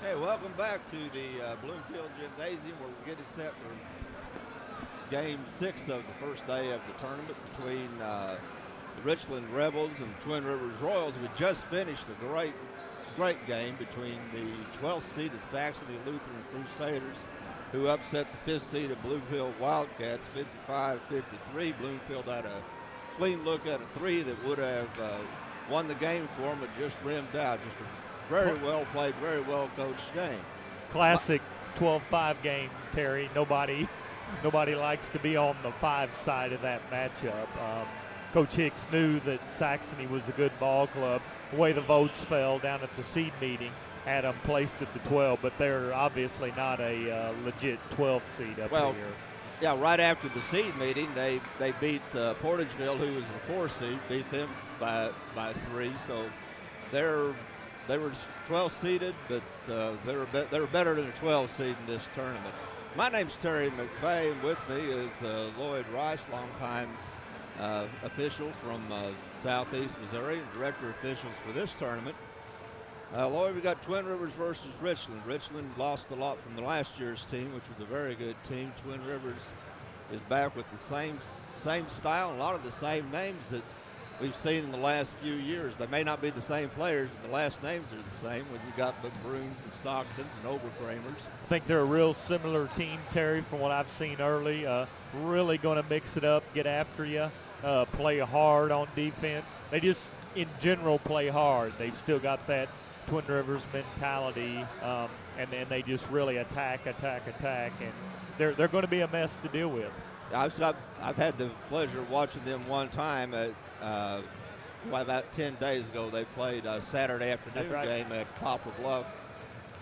Hey, welcome back to the Bloomfield Gymnasium where we're getting set for Game 6 of the first day of the tournament between the Richland Rebels and Twin Rivers Royals. We just finished a great game between the 12th seeded Saxony Lutheran Crusaders, who upset the 5th seeded Bloomfield Wildcats 55-53. Bloomfield had a clean look at a three that would have won the game for them, but just rimmed out. Just a very well played, very well coached game. Classic 12-5 game, Terry. Nobody likes to be on the 5 side of that matchup. Coach Hicks knew that Saxony was a good ball club. The way the votes fell down at the seed meeting had them placed at the 12, but they're obviously not a legit 12 seed up here. Yeah, right after the seed meeting, they beat Portageville, who was the 4 seed, beat them by 3. So they were 12 seeded, but they were better than a 12 seed in this tournament. My name's Terry McVeigh, and with me is Lloyd Rice, longtime official from Southeast Missouri, and director of officials for this tournament. Lloyd, we got Twin Rivers versus Richland. Richland lost a lot from the last year's team, which was a very good team. Twin Rivers is back with the same style and a lot of the same names that we've seen in the last few years. They may not be the same players, but the last names are the same when you got McBrooms and Stocktons and Oberkramers. I think they're a real similar team, Terry, from what I've seen early. Really going to mix it up, get after you, play hard on defense. They just, in general, play hard. They've still got that Twin Rivers mentality, and then they just really attack, and they're going to be a mess to deal with. I've had the pleasure of watching them one time at about 10 days ago. They played a Saturday afternoon game at Poplar Bluff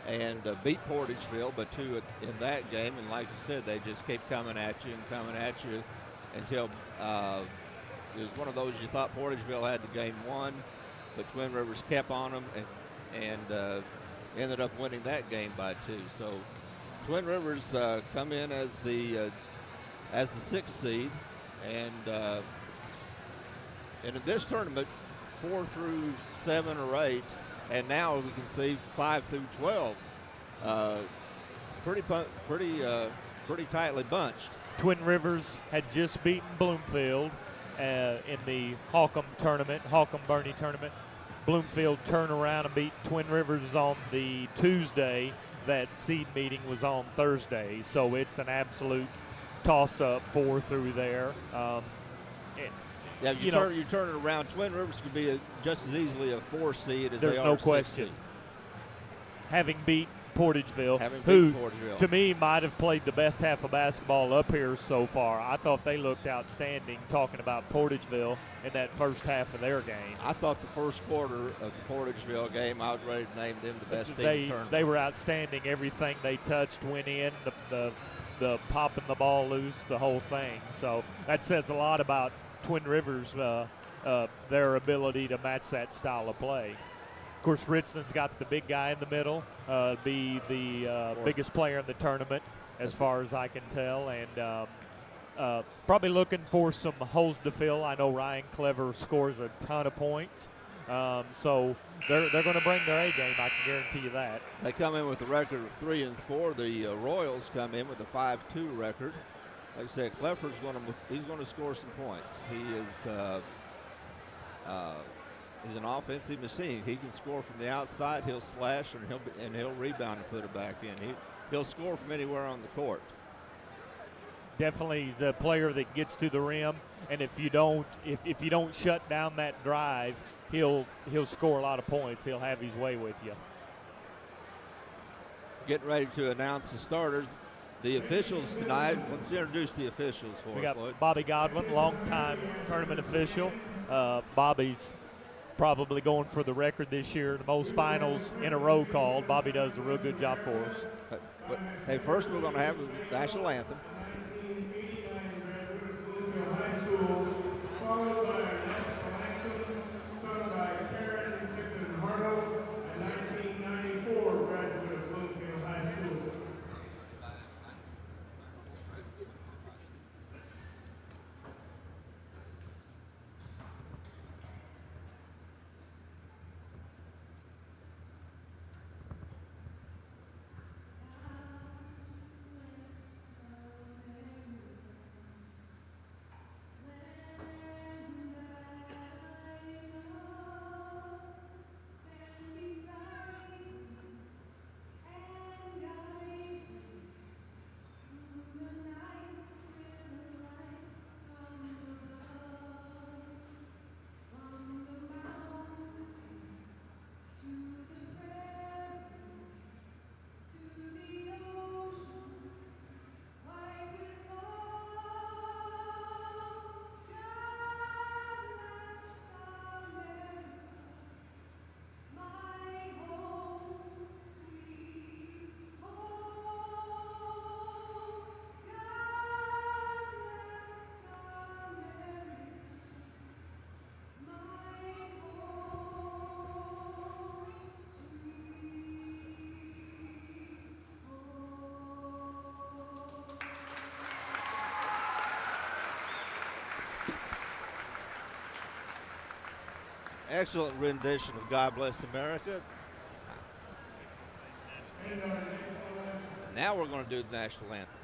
and beat Portageville, but 2 in that game. And like you said, they just kept coming at you until it was one of those you thought Portageville had the game won, but Twin Rivers kept on them and ended up winning that game by 2. So Twin Rivers come in as the 6th seed, and in this tournament, 4 through 7 or 8, and now we can see 5 through 12. Pretty tightly bunched. Twin Rivers had just beaten Bloomfield in the Holcomb-Burney tournament. Bloomfield turned around and beat Twin Rivers on the Tuesday. That seed meeting was on Thursday, so it's an absolute toss-up 4 through there. You turn it around. Twin Rivers could be just as easily a 4 seed as they are. There's no question. Having beat Portageville, who to me might have played the best half of basketball up here so far. I thought they looked outstanding, talking about Portageville in that first half of their game. I thought the first quarter of the Portageville game, I was ready to name them the best team in the tournament. They were outstanding. Everything they touched went in, the popping the ball loose, the whole thing. So that says a lot about Twin Rivers, their ability to match that style of play. Of course, Richland's got the big guy in the middle, be the biggest player in the tournament, as far as I can tell, and probably looking for some holes to fill. I know Ryan Clever scores a ton of points, so they're going to bring their A game. I can guarantee you that. They come in with a record of 3 and 4. The Royals come in with a 5-2 record. Like I said, Clever's he's going to score some points. He is. He's an offensive machine. He can score from the outside. He'll slash and he'll rebound and put it back in. He'll score from anywhere on the court. Definitely, he's a player that gets to the rim, and if you don't shut down that drive, he'll score a lot of points. He'll have his way with you. Getting ready to announce the starters. The officials tonight. Let's introduce the officials for us. We got Bobby Godwin, longtime tournament official. Bobby's probably going for the record this year, the most finals in a row called. Bobby does a real good job for us. Hey, first we're going to have the national anthem. Excellent rendition of God Bless America. Now we're going to do the national anthem.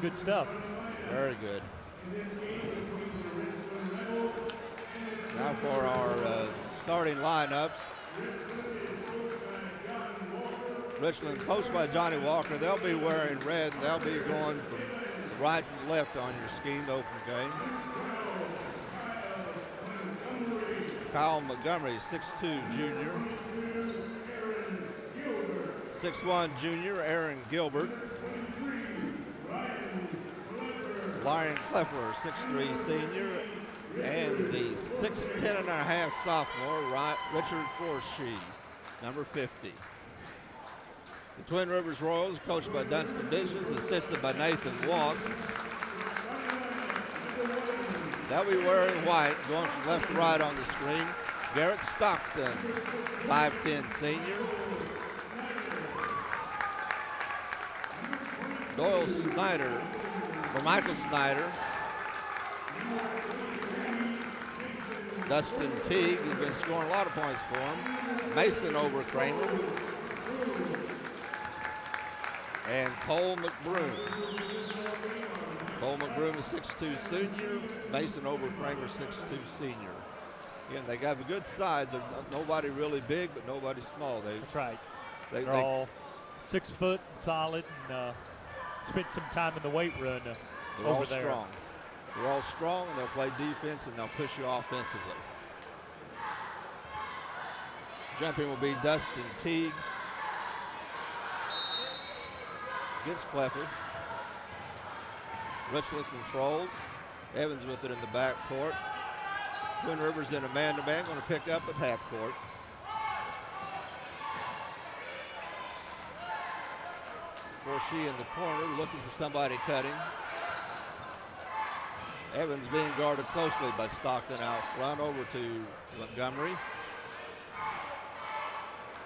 Good stuff. Very good. Now for our starting lineups. Richland coached by Johnny Walker. They'll be wearing red, and they'll be going from right to left on your scheme to open game. Kyle Montgomery, 6'2", junior. 6'1", junior, Aaron Gilbert. Lion Cleffler, 6'3", senior. And the 6'10" and a half sophomore, Richard Forshee, number 50. The Twin Rivers Royals, coached by Dunstan Bishop, assisted by Nathan Walk. They'll be wearing white, going from left to right on the screen. Garrett Stockton, 5'10", senior. Doyle Snyder, or Michael Snyder. Dustin Teague has been scoring a lot of points for him. Mason Overkramer. And Cole McBroom. Cole McBroom is 6'2", senior. Mason Overkramer, 6'2", senior. Again, they got a good size. There's nobody really big, but nobody small. That's right. They're all 6 foot, solid, and spent some time in the weight room over there. Strong. They're all strong, and they'll play defense, and they'll push you offensively. Jumping will be Dustin Teague against Cleffler. Richland controls. Evans with it in the back court. Twin Rivers in a man-to-man, going to pick up at half court. Forshee in the corner, looking for somebody cutting. Evans being guarded closely by Stockton out front, over to Montgomery.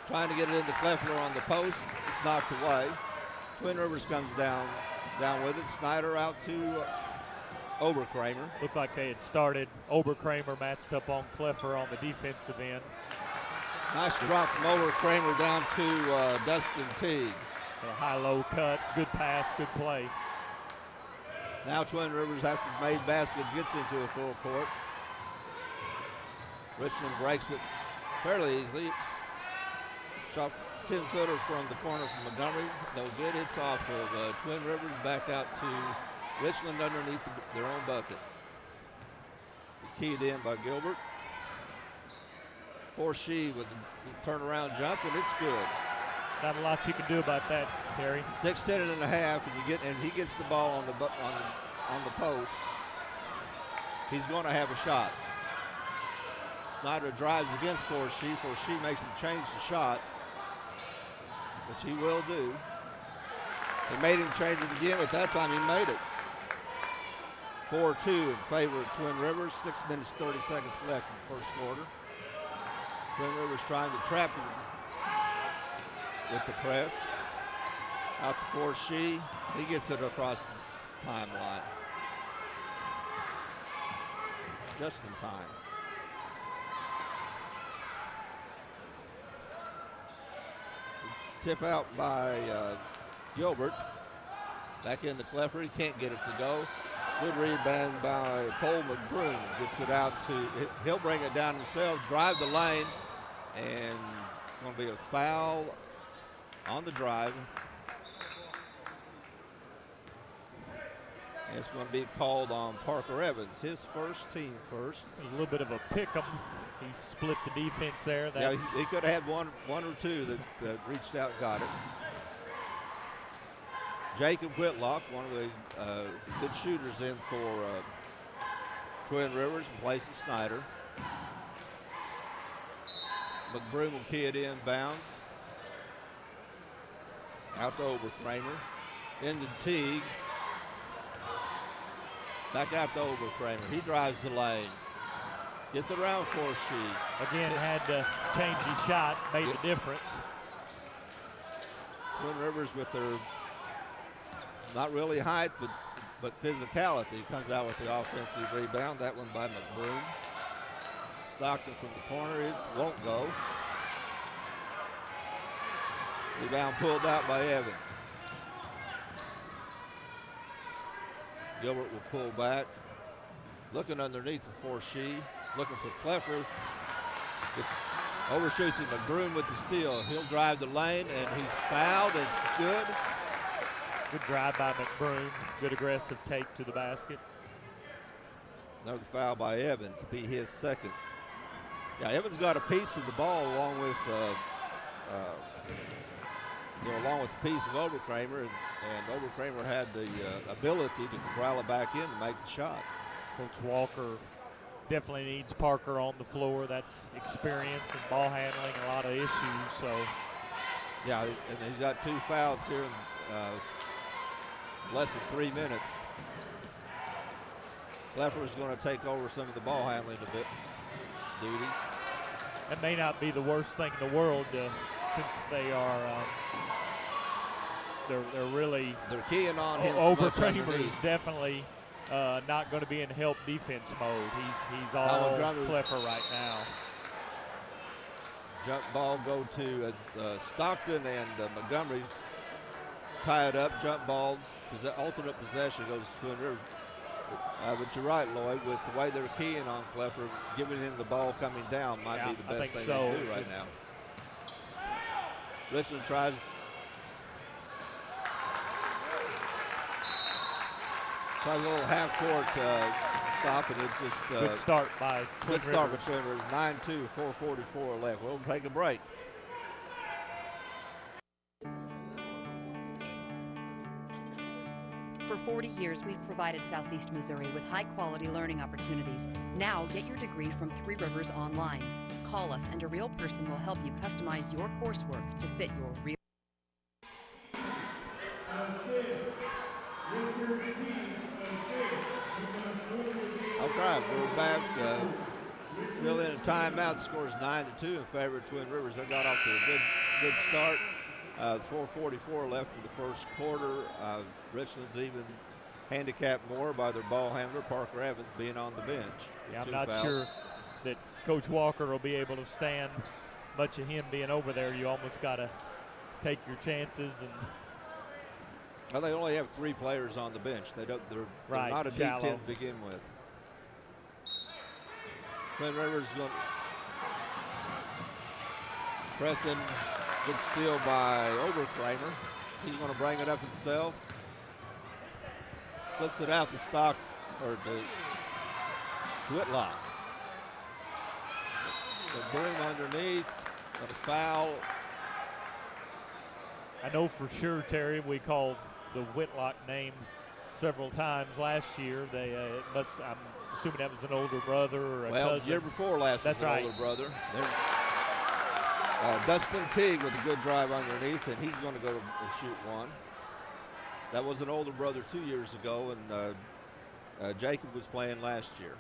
Trying to get it into Cleffler on the post. It's knocked away. Twin Rivers comes down with it. Snyder out to Overkramer. Looked like they had started Overkramer matched up on Cleffler on the defensive end. Nice drop from Overkramer down to Dustin Teague. A high-low cut, good pass, good play. Now Twin Rivers, after the made basket, gets into a full court. Richland breaks it fairly easily. Shot 10-footer from the corner from Montgomery. No good. It's off of Twin Rivers, back out to Richland underneath their own bucket. Keyed in by Gilbert. Forshee with the turnaround jump, and it's good. Not a lot you can do about that, Terry. 6:10 and a half, and he gets the ball on the post. He's going to have a shot. Snyder drives against Forshe. Forshe makes him change the shot, which he will do. He made him change it again, but that time he made it. 4-2 in favor of Twin Rivers. 6 minutes, 30 seconds left in the first quarter. Twin Rivers trying to trap him with the press. Out to Forshe. He gets it across the timeline. Just in time. Tip out by Gilbert. Back into Cleffer. He can't get it to go. Good rebound by Cole McBroom. Gets it out to, he'll bring it down himself, drive the lane, and it's going to be a foul on the drive. And it's going to be called on Parker Evans, his first, team first. There's a little bit of a pick 'em. He split the defense there. Yeah, he could have had one or two that reached out and got it. Jacob Whitlock, one of the good shooters in for Twin Rivers in place of Snyder. McBroom will key it in bounds. Out to Oberkramer. Into Teague. Back out to Oberkramer. He drives the lane. Gets it around Forshe. Again, had to change his shot, made the difference. Twin Rivers with their not really height, but physicality comes out with the offensive rebound. That one by McBroom. Stockton from the corner. It won't go. Rebound pulled out by Evans. Gilbert will pull back. Looking underneath for Forshe. Looking for Cleffer. Overshoots him. McBroom with the steal. He'll drive the lane, and he's fouled. It's good. Good drive by McBroom. Good aggressive take to the basket. Another foul by Evans. Be his second. Yeah, Evans got a piece of the ball along with the piece of Oberkramer, and Oberkramer had the ability to corral it back in and make the shot. Coach Walker definitely needs Parker on the floor. That's experience and ball handling, a lot of issues. So, yeah, and he's got 2 fouls here in less than 3 minutes. Cleffer is going to take over some of the ball handling duties. That may not be the worst thing in the world since they are they're keying on him. Oberkramer is definitely not going to be in help defense mode. He's all Cleffer right now. Jump ball go to Stockton, and Montgomery tie it up. Jump ball, alternate possession goes to Twin Rivers. But you're right, Lloyd, with the way they're keying on Cleffer, giving him the ball coming down might be the best thing they can do right now. Richland tries. A little half-court stop, and it's just good start by Twin Rivers. Good start by Twin Rivers. 9-2, 4:44 left. We'll take a break. For 40 years, we've provided Southeast Missouri with high-quality learning opportunities. Now, get your degree from Three Rivers online. Call us, and a real person will help you customize your coursework to fit your real. Okay, we're back. Still in a timeout. The score is 9-2 in favor of Twin Rivers. They got off to a good start. 4:44 left in the first quarter. Richland's even handicapped more by their ball handler, Parker Evans, being on the bench. Yeah, I'm not sure that Coach Walker will be able to stand much of him being over there. You almost got to take your chances. And well, they only have 3 players on the bench. They're not a deep 10 to begin with. Twin Rivers is going to press in. Good steal by Oberkramer. He's going to bring it up himself. Flips it out to Whitlock. The broom underneath. Got a foul I know for sure, Terry, we called the Whitlock name several times last year. I'm assuming that was an older brother or a cousin. The year before last That's was an right. older brother. Dustin Teague with a good drive underneath, and he's going to go and shoot one. That was an older brother 2 years ago, and Jacob was playing last year.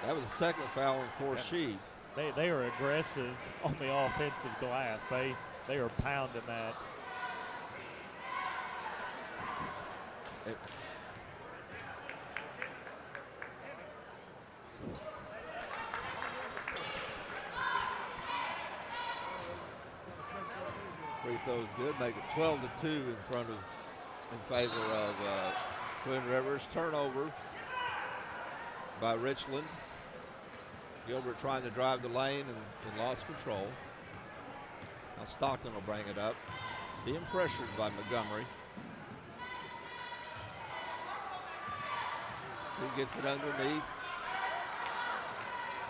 That was the second foul on fourth sheet. They are aggressive on the offensive glass. They are pounding that. Free throw's good. Make it 12-2 in favor of Twin Rivers. Turnover by Richland. Gilbert trying to drive the lane and lost control. Now Stockton will bring it up. Being pressured by Montgomery. He gets it underneath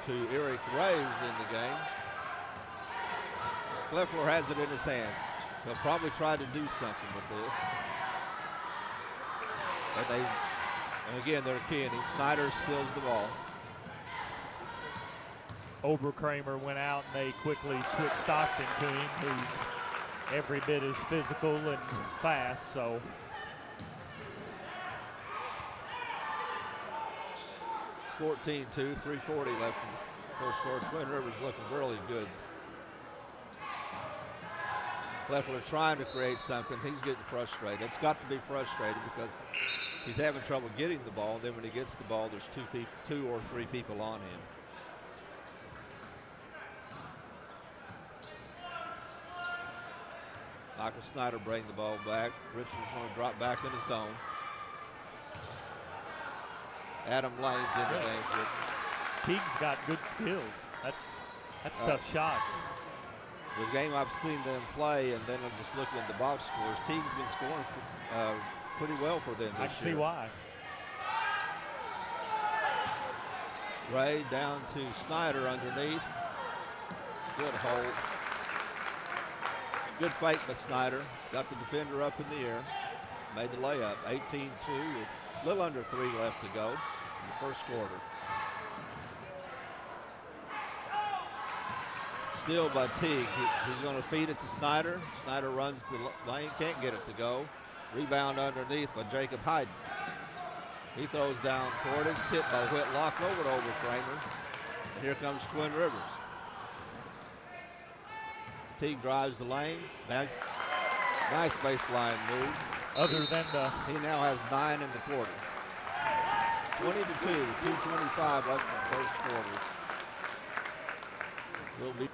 to Eric Ray, who's in the game. Leffler has it in his hands. He'll probably try to do something with this. And again, they're keying. Snyder steals the ball. Oberkramer went out and they quickly switched Stockton to him, who's every bit as physical and fast, so. 14-2, 3:40 left in the first quarter. Twin Rivers looking really good. Leffler trying to create something. He's getting frustrated. It's got to be frustrated because he's having trouble getting the ball. And then when he gets the ball, there's two or three people on him. Michael Snyder bring the ball back. Richard's going to drop back in the zone. Adam Lane's in the game. Teague's got good skills. That's a tough shot. The game I've seen them play, and then I'm just looking at the box scores. Teague's been scoring pretty well for them this year. I can see why. Ray down to Snyder underneath. Good hold. Good fake by Snyder. Got the defender up in the air. Made the layup. 18-2 with a little under 3 left to go in the first quarter. Steal by Teague. He's going to feed it to Snyder. Snyder runs the lane, can't get it to go. Rebound underneath by Jacob Hayden. He throws down court. It's tipped by Whitlock over to Oberkramer. And here comes Twin Rivers. Teague drives the lane. Nice baseline move. Other than he now has 9 in the quarter. 20-2, 2:25 left in the first quarter. Will be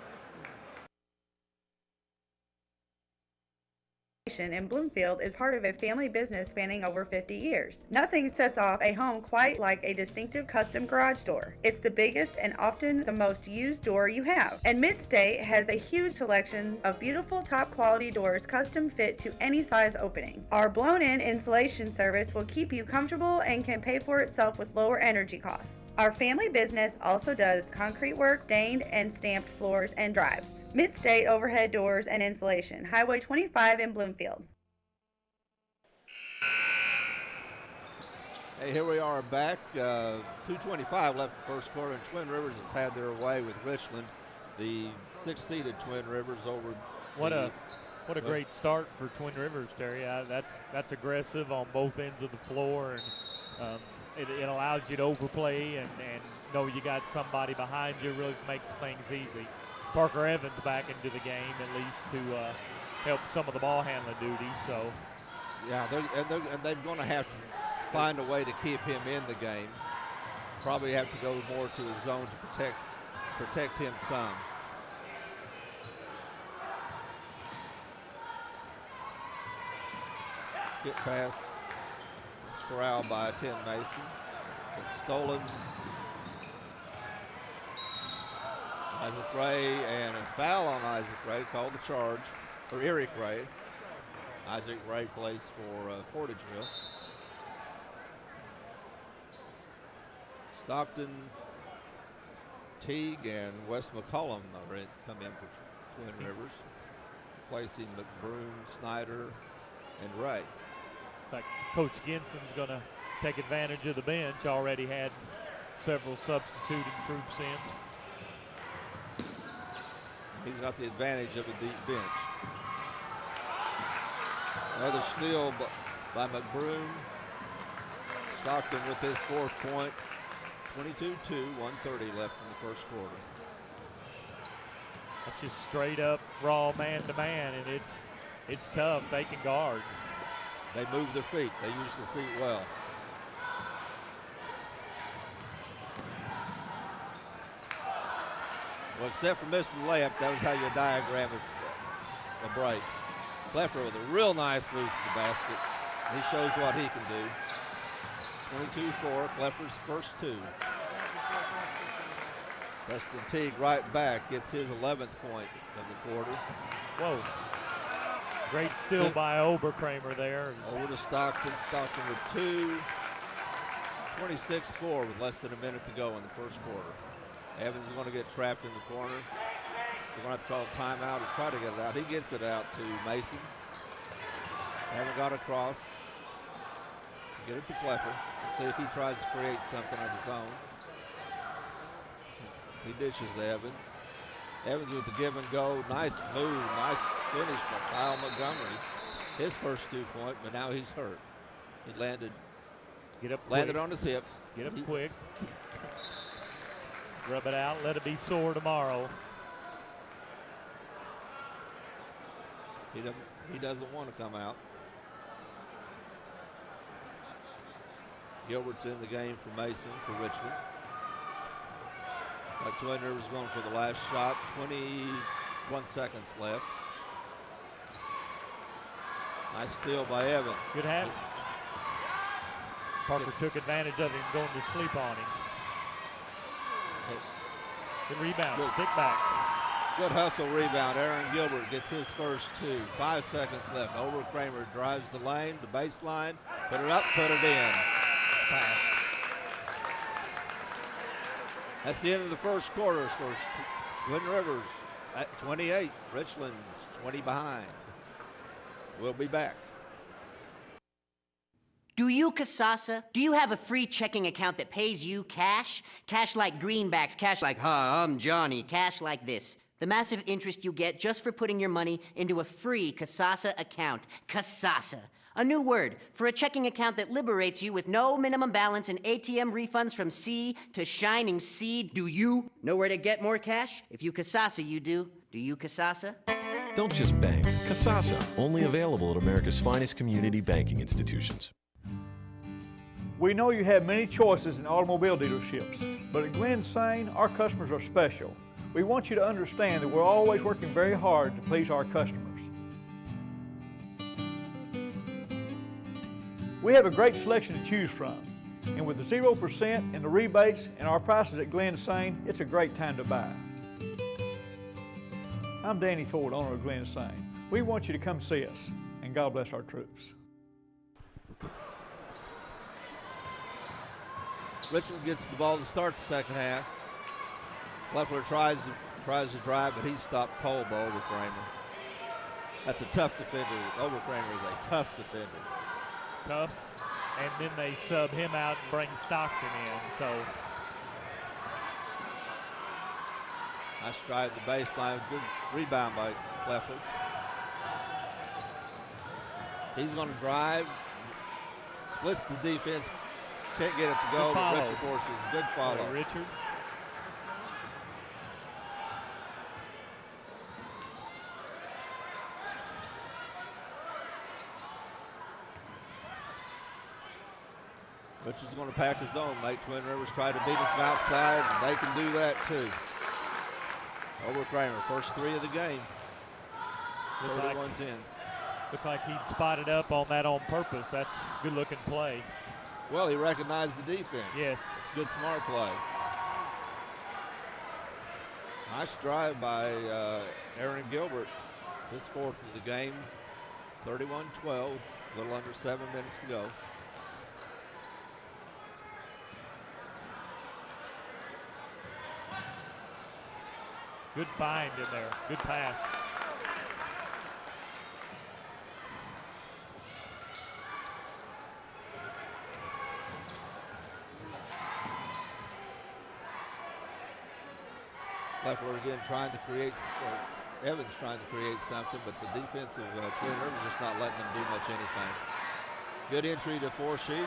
in Bloomfield is part of a family business spanning over 50 years. Nothing sets off a home quite like a distinctive custom garage door. It's the biggest and often the most used door you have. And Midstate has a huge selection of beautiful top quality doors custom fit to any size opening. Our blown-in insulation service will keep you comfortable and can pay for itself with lower energy costs. Our family business also does concrete work, stained and stamped floors and drives. Midstate Overhead Doors and Insulation, Highway 25 in Bloomfield. Hey, here we are back. 2:25 left in the first quarter, and Twin Rivers has had their way with Richland, the 6th-seeded Twin Rivers over. What a great start for Twin Rivers, Terry. That's aggressive on both ends of the floor, and it allows you to overplay and know you got somebody behind you. Really makes things easy. Parker Evans back into the game at least to help some of the ball handling duties. So, yeah, they're going to have to find a way to keep him in the game. Probably have to go more to his zone to protect him some. Skip pass. Corralled by Tim Mason. It's stolen. Isaac Ray, and a foul on Isaac Ray, called the charge, or Eric Ray. Isaac Ray plays for Portageville. Stockton, Teague, and Wes McCollum come in for Twin Rivers, replacing McBroom, Snyder, and Ray. In fact, Coach Ginson's going to take advantage of the bench. Already had several substituting troops in. He's got the advantage of a deep bench. Another steal by McBroom. Stockton with his 4th point. 22-2, 1:30 left in the first quarter. That's just straight up raw man-to-man, and it's tough. They can guard. They move their feet. They use their feet well. Well, except for missing the layup, that was how you diagram a break. Kleffer with a real nice move to the basket. He shows what he can do. 22-4, Kleffer's first 2. Preston Teague right back, gets his 11th point of the quarter. Whoa. Great steal by Oberkramer there. Over to Stockton. Stockton with 2. 26-4 with less than a minute to go in the first quarter. Evans is going to get trapped in the corner. They're going to have to call a timeout or try to get it out. He gets it out to Mason. Haven't got across. Get it to Kleffer. See if he tries to create something of his own. He dishes to Evans. Evans with the give and go. Nice move. Nice finish by Kyle Montgomery. His first 2 point, but now he's hurt. He landed on his hip. Get up quick. Rub it out. Let it be sore tomorrow. He doesn't want to come out. Gilbert's in the game for Mason, for Richland. Twin Rivers going for the last shot. 21 seconds left. Nice steal by Evans. Good have it. Parker took advantage of him going to sleep on him. Good rebound. Good. Stick back. Good hustle rebound. Aaron Gilbert gets his first 2. 5 seconds left. Oberkramer drives the lane, the baseline. Put it up, put it in. Pass. That's the end of the first quarter. Scores Twin Rivers at 28. Richland's 20 behind. We'll be back. Do you, Kasasa? Do you have a free checking account that pays you cash? Cash like greenbacks, cash like, hi, I'm Johnny, cash like this. The massive interest you get just for putting your money into a free Kasasa account. Kasasa. A new word for a checking account that liberates you with no minimum balance and ATM refunds from sea to shining sea. Do you know where to get more cash? If you Kasasa, you do. Do you Kasasa? Don't just bank. Kasasa, only available at America's finest community banking institutions. We know you have many choices in automobile dealerships, but at Glen Sain, our customers are special. We want you to understand that we're always working very hard to please our customers. We have a great selection to choose from, and with the 0% and the rebates and our prices at Glen Sain, it's a great time to buy. I'm Danny Ford, owner of Glen Sain. We want you to come see us, and God bless our troops. Richland gets the ball to start the second half. Leffler tries to drive, but he's stopped cold by Oberkramer. That's a tough defender. Oberkramer is a tough defender. Tough. And then they sub him out and bring Stockton in. So nice drive to the baseline. Good rebound by Leffler. He's going to drive. Splits the defense. Can't get it to go, but Richard forces. Good follow. Richard. Richard's going to pack his own, mate. Twin Rivers tried to beat him from outside, and they can do that too. Oberkramer, first 3 of the game. 31-10. Looked like he'd spotted up on that on purpose. That's a good-looking play. Well, he recognized the defense. Yes. It's good, smart play. Nice drive by Aaron Gilbert. His 4th of the game. 31-12, a little under 7 minutes to go. Good find in there. Good pass. Leffler again trying to create, Evans trying to create something, but the defensive Twin Rivers just not letting them do much anything. Good entry to Forshe.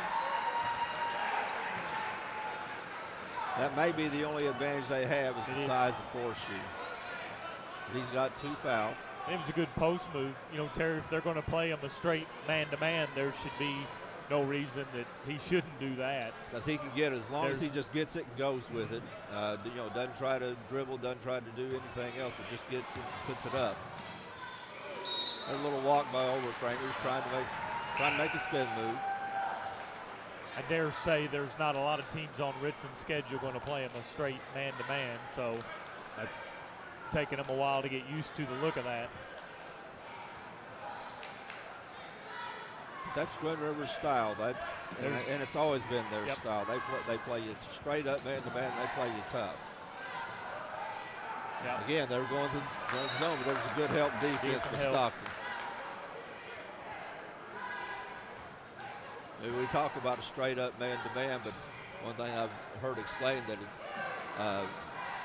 That may be the only advantage they have is the size of Forshe. He's got 2 fouls. It was a good post move. You know, Terry, if they're going to play him a straight man-to-man, there should be no reason that he shouldn't do that. Because he can get it as long as he just gets it and goes with it. You know, doesn't try to dribble, doesn't try to do anything else, but just gets it, puts it up. A little walk by Overframers trying to make a spin move. I dare say there's not a lot of teams on Richland's schedule going to play him a straight man-to-man, so that's taking them a while to get used to the look of that. That's Twin Rivers' style. And it's always been their style. They play you straight up man-to-man, they play you tough. Yep. Again, they're going to the zone, but there's a good help defense for Stockton. We talk about a straight-up man-to-man, but one thing I've heard explained that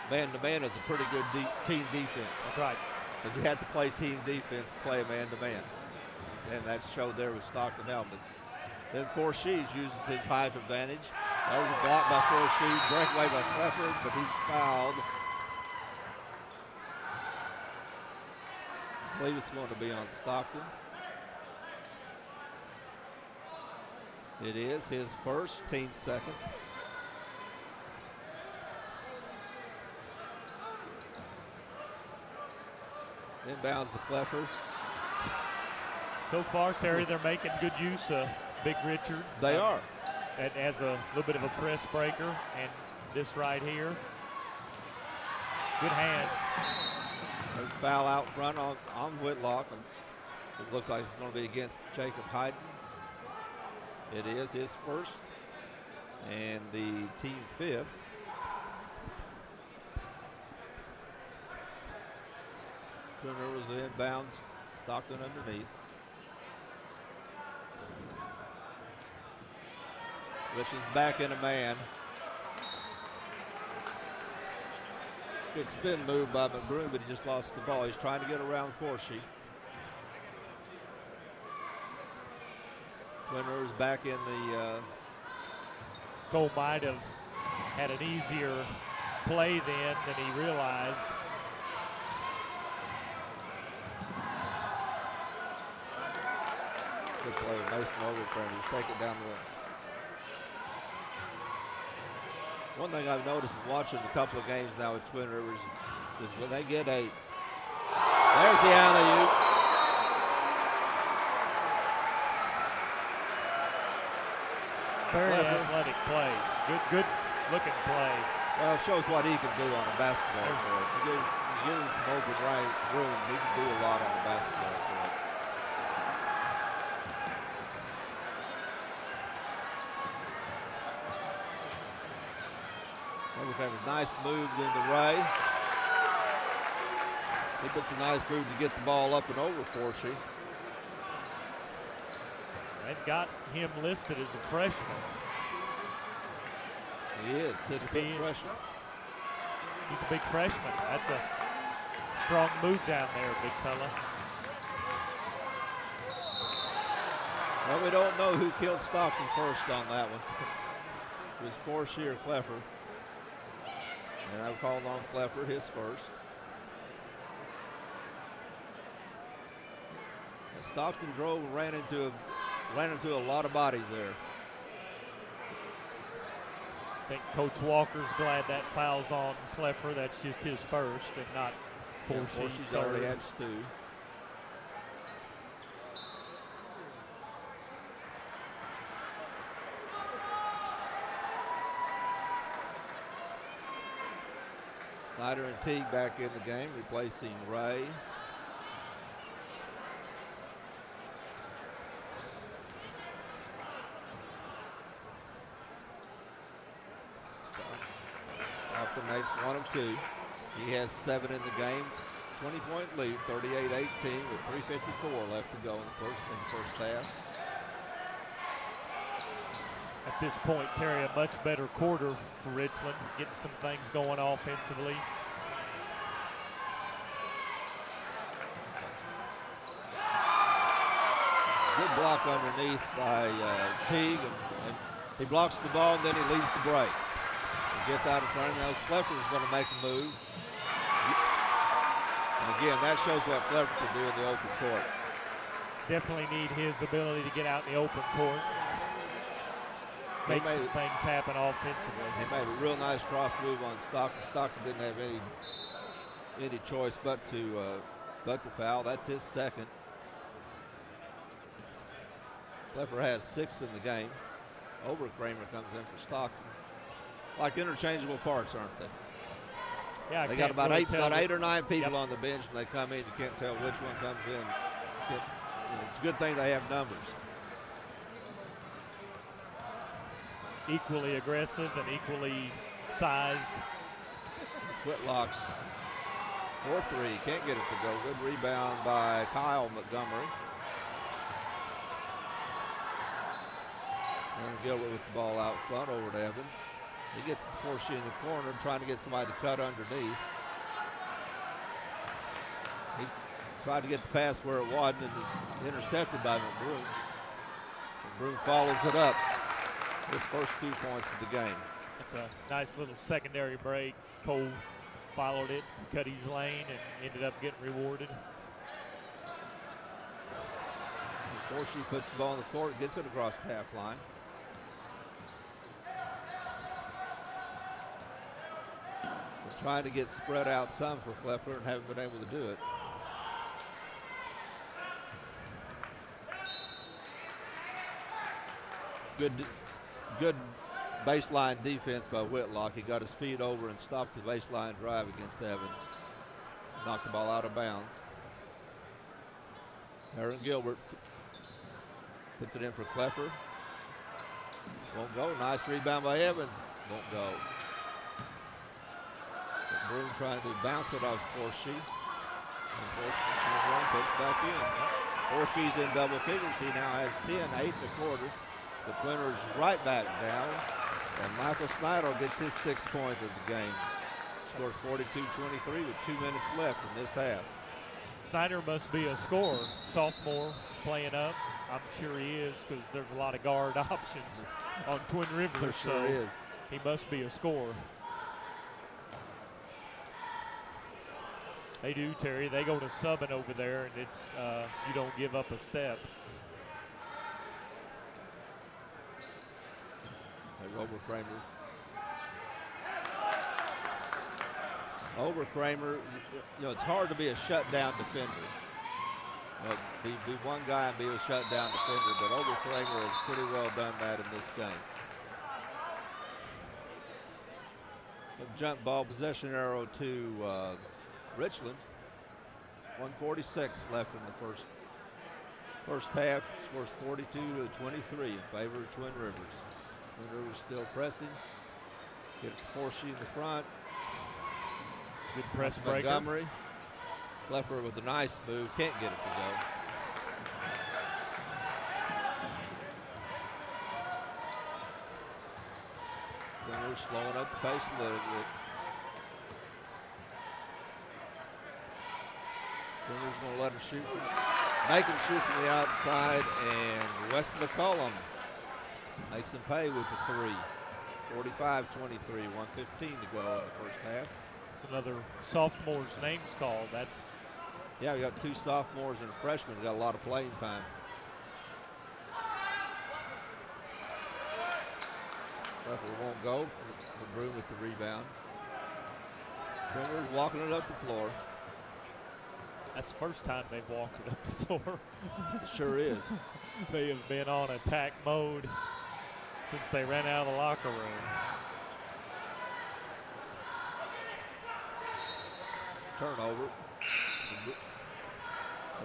man-to-man is a pretty good team defense. That's right. Because you have to play team defense to play man-to-man. And that showed there with Stockton helmet. Then Forshe uses his height advantage. That was a block by Forshe, breakaway by Clifford, but he's fouled. I believe it's going to be on Stockton. It is his first, team second. Inbounds to Clifford. So far, Terry, they're making good use of Big Richard. They are. As a little bit of a press breaker, and this right here. Good hand. There's a foul out front on Whitlock. And it looks like it's going to be against Jacob Hayden. It is his first and the team 5th. Twin Rivers inbounds, Stockton underneath. Richland's back in a man. Good spin move by McBroom, but he just lost the ball. He's trying to get around Forshe. Twin Rivers back in the... Cole might have had an easier play then than he realized. Good play, Mason Overfront. He's taking down the line. One thing I've noticed in watching a couple of games now with Twin Rivers is when they get a... There's the alley-oop. Very athletic play. Good looking play. Well, it shows what he can do on a basketball court. You give him some open right room, he can do a lot on the basketball court. Overcoming nice move into Ray. He puts a nice move to get the ball up and over Forshe. They've got him listed as a freshman. He is, 6 foot freshman. He's a big freshman. That's a strong move down there, big fella. Well, we don't know who killed Stockton first on that one. It was Forshe or Cleffer. And I called on Cleffer, his first. And Stockton drove and ran into a lot of bodies there. I think Coach Walker's glad that foul's on Cleffer. That's just his first and not Forshe's already had Stu. Snyder and Teague back in the game, replacing Ray. Stockton makes 1 of 2. He has 7 in the game. 20-point lead, 38-18 with 3:54 left to go in the first half. At this point, Terry, a much better quarter for Richland, getting some things going offensively. Good block underneath by Teague, and he blocks the ball, and then he leads the break. He gets out in front. Now Pfeffer is going to make a move. And again, that shows what Pfeffer can do in the open court. Definitely need his ability to get out in the open court. Make some things happen offensively. He made a real nice cross move on Stockton. Stockton didn't have any choice but to foul. That's his second. Pfeffer has 6 in the game. Overkramer comes in for Stockton. Like interchangeable parts, aren't they? Yeah, they got about really eight or nine people on the bench, and they come in. You can't tell which one comes in. It's a good thing they have numbers. Equally aggressive and equally sized. Whitlock for 3. Can't get it to go. Good rebound by Kyle Montgomery. Aaron Gilbert with the ball out front over to Evans. He gets the 4 in the corner, trying to get somebody to cut underneath. He tried to get the pass where it wasn't, and intercepted by McBroom. McBroom follows it up. His first 2 points of the game. It's a nice little secondary break. Cole followed it, cut his lane, and ended up getting rewarded. Before she puts the ball on the court, gets it across the half line. We're trying to get spread out some for Pfeffer and haven't been able to do it. Good baseline defense by Whitlock. He got his feet over and stopped the baseline drive against Evans. Knocked the ball out of bounds. Aaron Gilbert puts it in for Pfeffer. Won't go. Nice rebound by Evans. Won't go. Broom trying to bounce it off Forshe. And Forshe puts back in. Forshe's in double figures. He now has 10, 8 and a quarter. The Twin Rivers right back down. And Michael Snyder gets his 6th point of the game. Scored 42-23 with 2 minutes left in this half. Snyder must be a scorer. Sophomore playing up. I'm sure he is, because there's a lot of guard options on Twin Rivers. Sure is. He must be a scorer. They do, Terry. They go to subbing over there, and it's you don't give up a step. Overkramer, it's hard to be a shutdown defender. Be one guy and be a shutdown defender, but Overkramer has pretty well done that in this game. A jump ball possession arrow to Richland. 1:46 left in the first half. Scores 42-23 in favor of Twin Rivers. Twin Rivers still pressing. Get it to Forshe in the front. Good press breaker. Montgomery. Pfeffer with a nice move. Can't get it to go. Then we're slowing up the pace a little bit. Then we're going to let him shoot. Make him shoot from the outside, and Wes McCollum makes him pay with the 3. 45-23, 1:15 to go in the first half. It's another sophomore's names called. Yeah, we got 2 sophomores and a freshman. Got a lot of playing time. Pfeffer won't go. Broom with the rebound. Trimmer's walking it up the floor. That's the first time they've walked it up the floor. It sure is. They have been on attack mode since they ran out of the locker room. Turnover.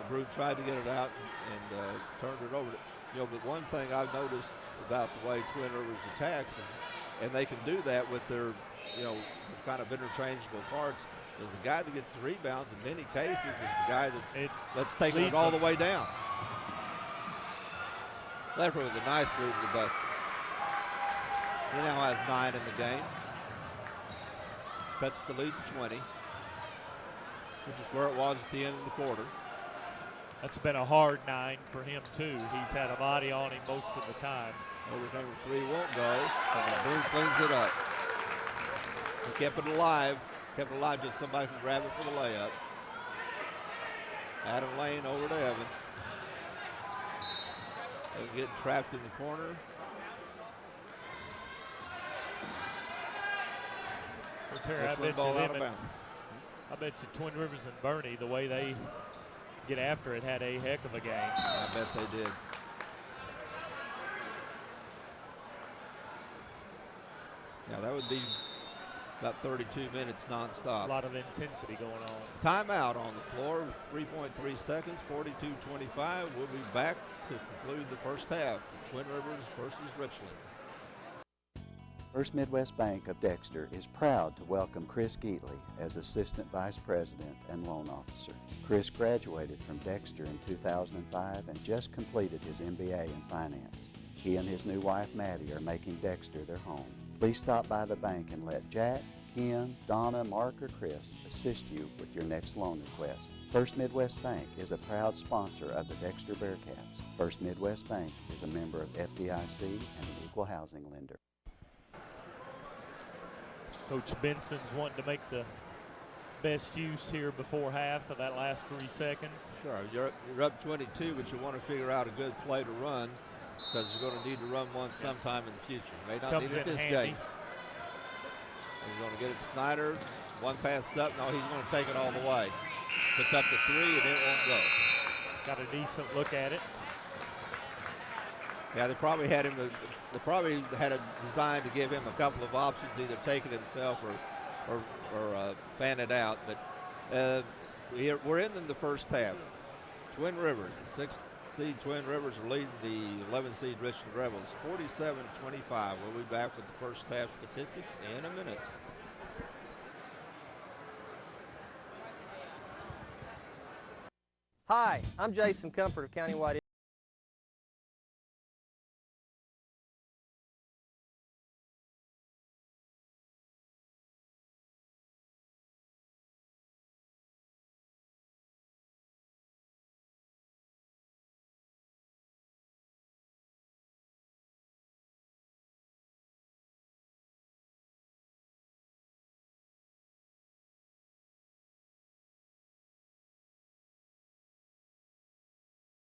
Broom tried to get it out and turned it over. But one thing I've noticed about the way Twin Rivers attacks, and they can do that with their, kind of interchangeable parts, Because the guy that gets the rebounds in many cases is the guy that's taking it leads all them. the way down. Leffler with a nice move to the basket. He now has 9 in the game. Cuts the lead to 20, which is where it was at the end of the quarter. That's been a hard 9 for him, too. He's had a body on him most of the time. Over number 3 won't go, and Boone cleans it up. He kept it alive just somebody can grab it for the layup. Adam Lane over to Evans. Evans getting trapped in the corner. Terry, I bet Ball you out them of and, bounds. I bet you Twin Rivers and Bernie, the way they get after it, had a heck of a game. I bet they did. Yeah, that would be about 32 minutes nonstop. A lot of intensity going on. Timeout on the floor, 3.3 seconds, 42-25. We'll be back to conclude the first half. Twin Rivers versus Richland. First Midwest Bank of Dexter is proud to welcome Chris Geatley as Assistant Vice President and Loan Officer. Chris graduated from Dexter in 2005 and just completed his MBA in Finance. He and his new wife Maddie are making Dexter their home. Please stop by the bank and let Jack, Ken, Donna, Mark, or Chris assist you with your next loan request. First Midwest Bank is a proud sponsor of the Dexter Bearcats. First Midwest Bank is a member of FDIC and an equal housing lender. Coach Benson's wanting to make the best use here before half of that last 3 seconds. Sure, you're up 22, but you want to figure out a good play to run because you're going to need to run one sometime in the future. May not Comes need it in this handy. game. He's going to get it Snyder. One pass up. No, he's going to take it all the way. Puts up the 3 and it won't go. Got a decent look at it. Yeah, they probably had him. They probably had a design to give him a couple of options, either take it himself or fan it out. But we're in the first half. Twin Rivers, the 6th seed Twin Rivers are leading the 11th seed Richland Rebels, 47-25. We'll be back with the first half statistics in a minute. Hi, I'm Jason Comfort of Countywide.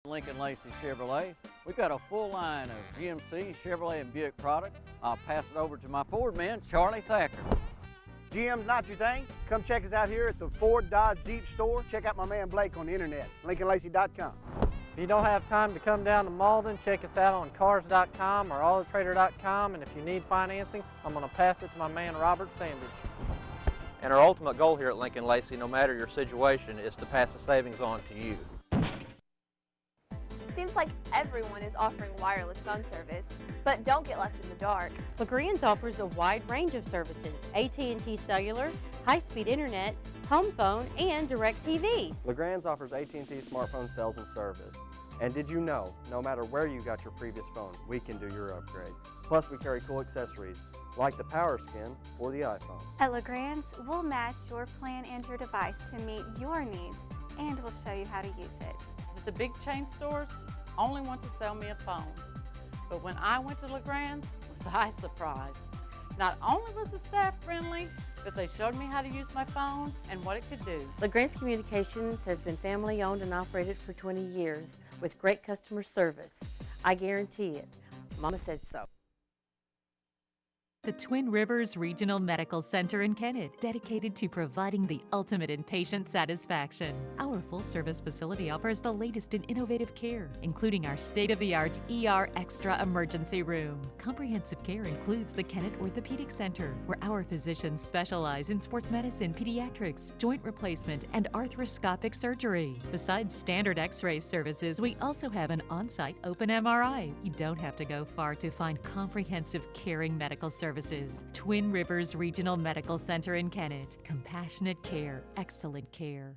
Lincoln Lacey Chevrolet. We've got a full line of GMC, Chevrolet, and Buick products. I'll pass it over to my Ford man, Charlie Thacker. GM's not your thing? Come check us out here at the Ford Dodge Jeep store. Check out my man Blake on the internet, LincolnLacey.com. If you don't have time to come down to Malden, check us out on Cars.com or AutoTrader.com, and if you need financing, I'm going to pass it to my man Robert Sandage. And our ultimate goal here at Lincoln Lacey, no matter your situation, is to pass the savings on to you. Seems like everyone is offering wireless phone service, but don't get left in the dark. LaGrange offers a wide range of services: AT&T Cellular, high-speed internet, home phone, and DirecTV. LaGrange offers AT&T smartphone sales and service. And did you know, no matter where you got your previous phone, we can do your upgrade. Plus, we carry cool accessories, like the power skin for the iPhone. At LaGrange, we'll match your plan and your device to meet your needs, and we'll show you how to use it. The big chain stores only want to sell me a phone. But when I went to LaGrange, was I surprised. Not only was the staff friendly, but they showed me how to use my phone and what it could do. LaGrange Communications has been family owned and operated for 20 years with great customer service. I guarantee it. Mama said so. The Twin Rivers Regional Medical Center in Kennett, dedicated to providing the ultimate in patient satisfaction. Our full-service facility offers the latest in innovative care, including our state-of-the-art ER Extra emergency room. Comprehensive care includes the Kennett Orthopedic Center, where our physicians specialize in sports medicine, pediatrics, joint replacement, and arthroscopic surgery. Besides standard X-ray services, we also have an on-site open MRI. You don't have to go far to find comprehensive, caring medical services services. Twin Rivers Regional Medical Center in Kennett. Compassionate care, excellent care.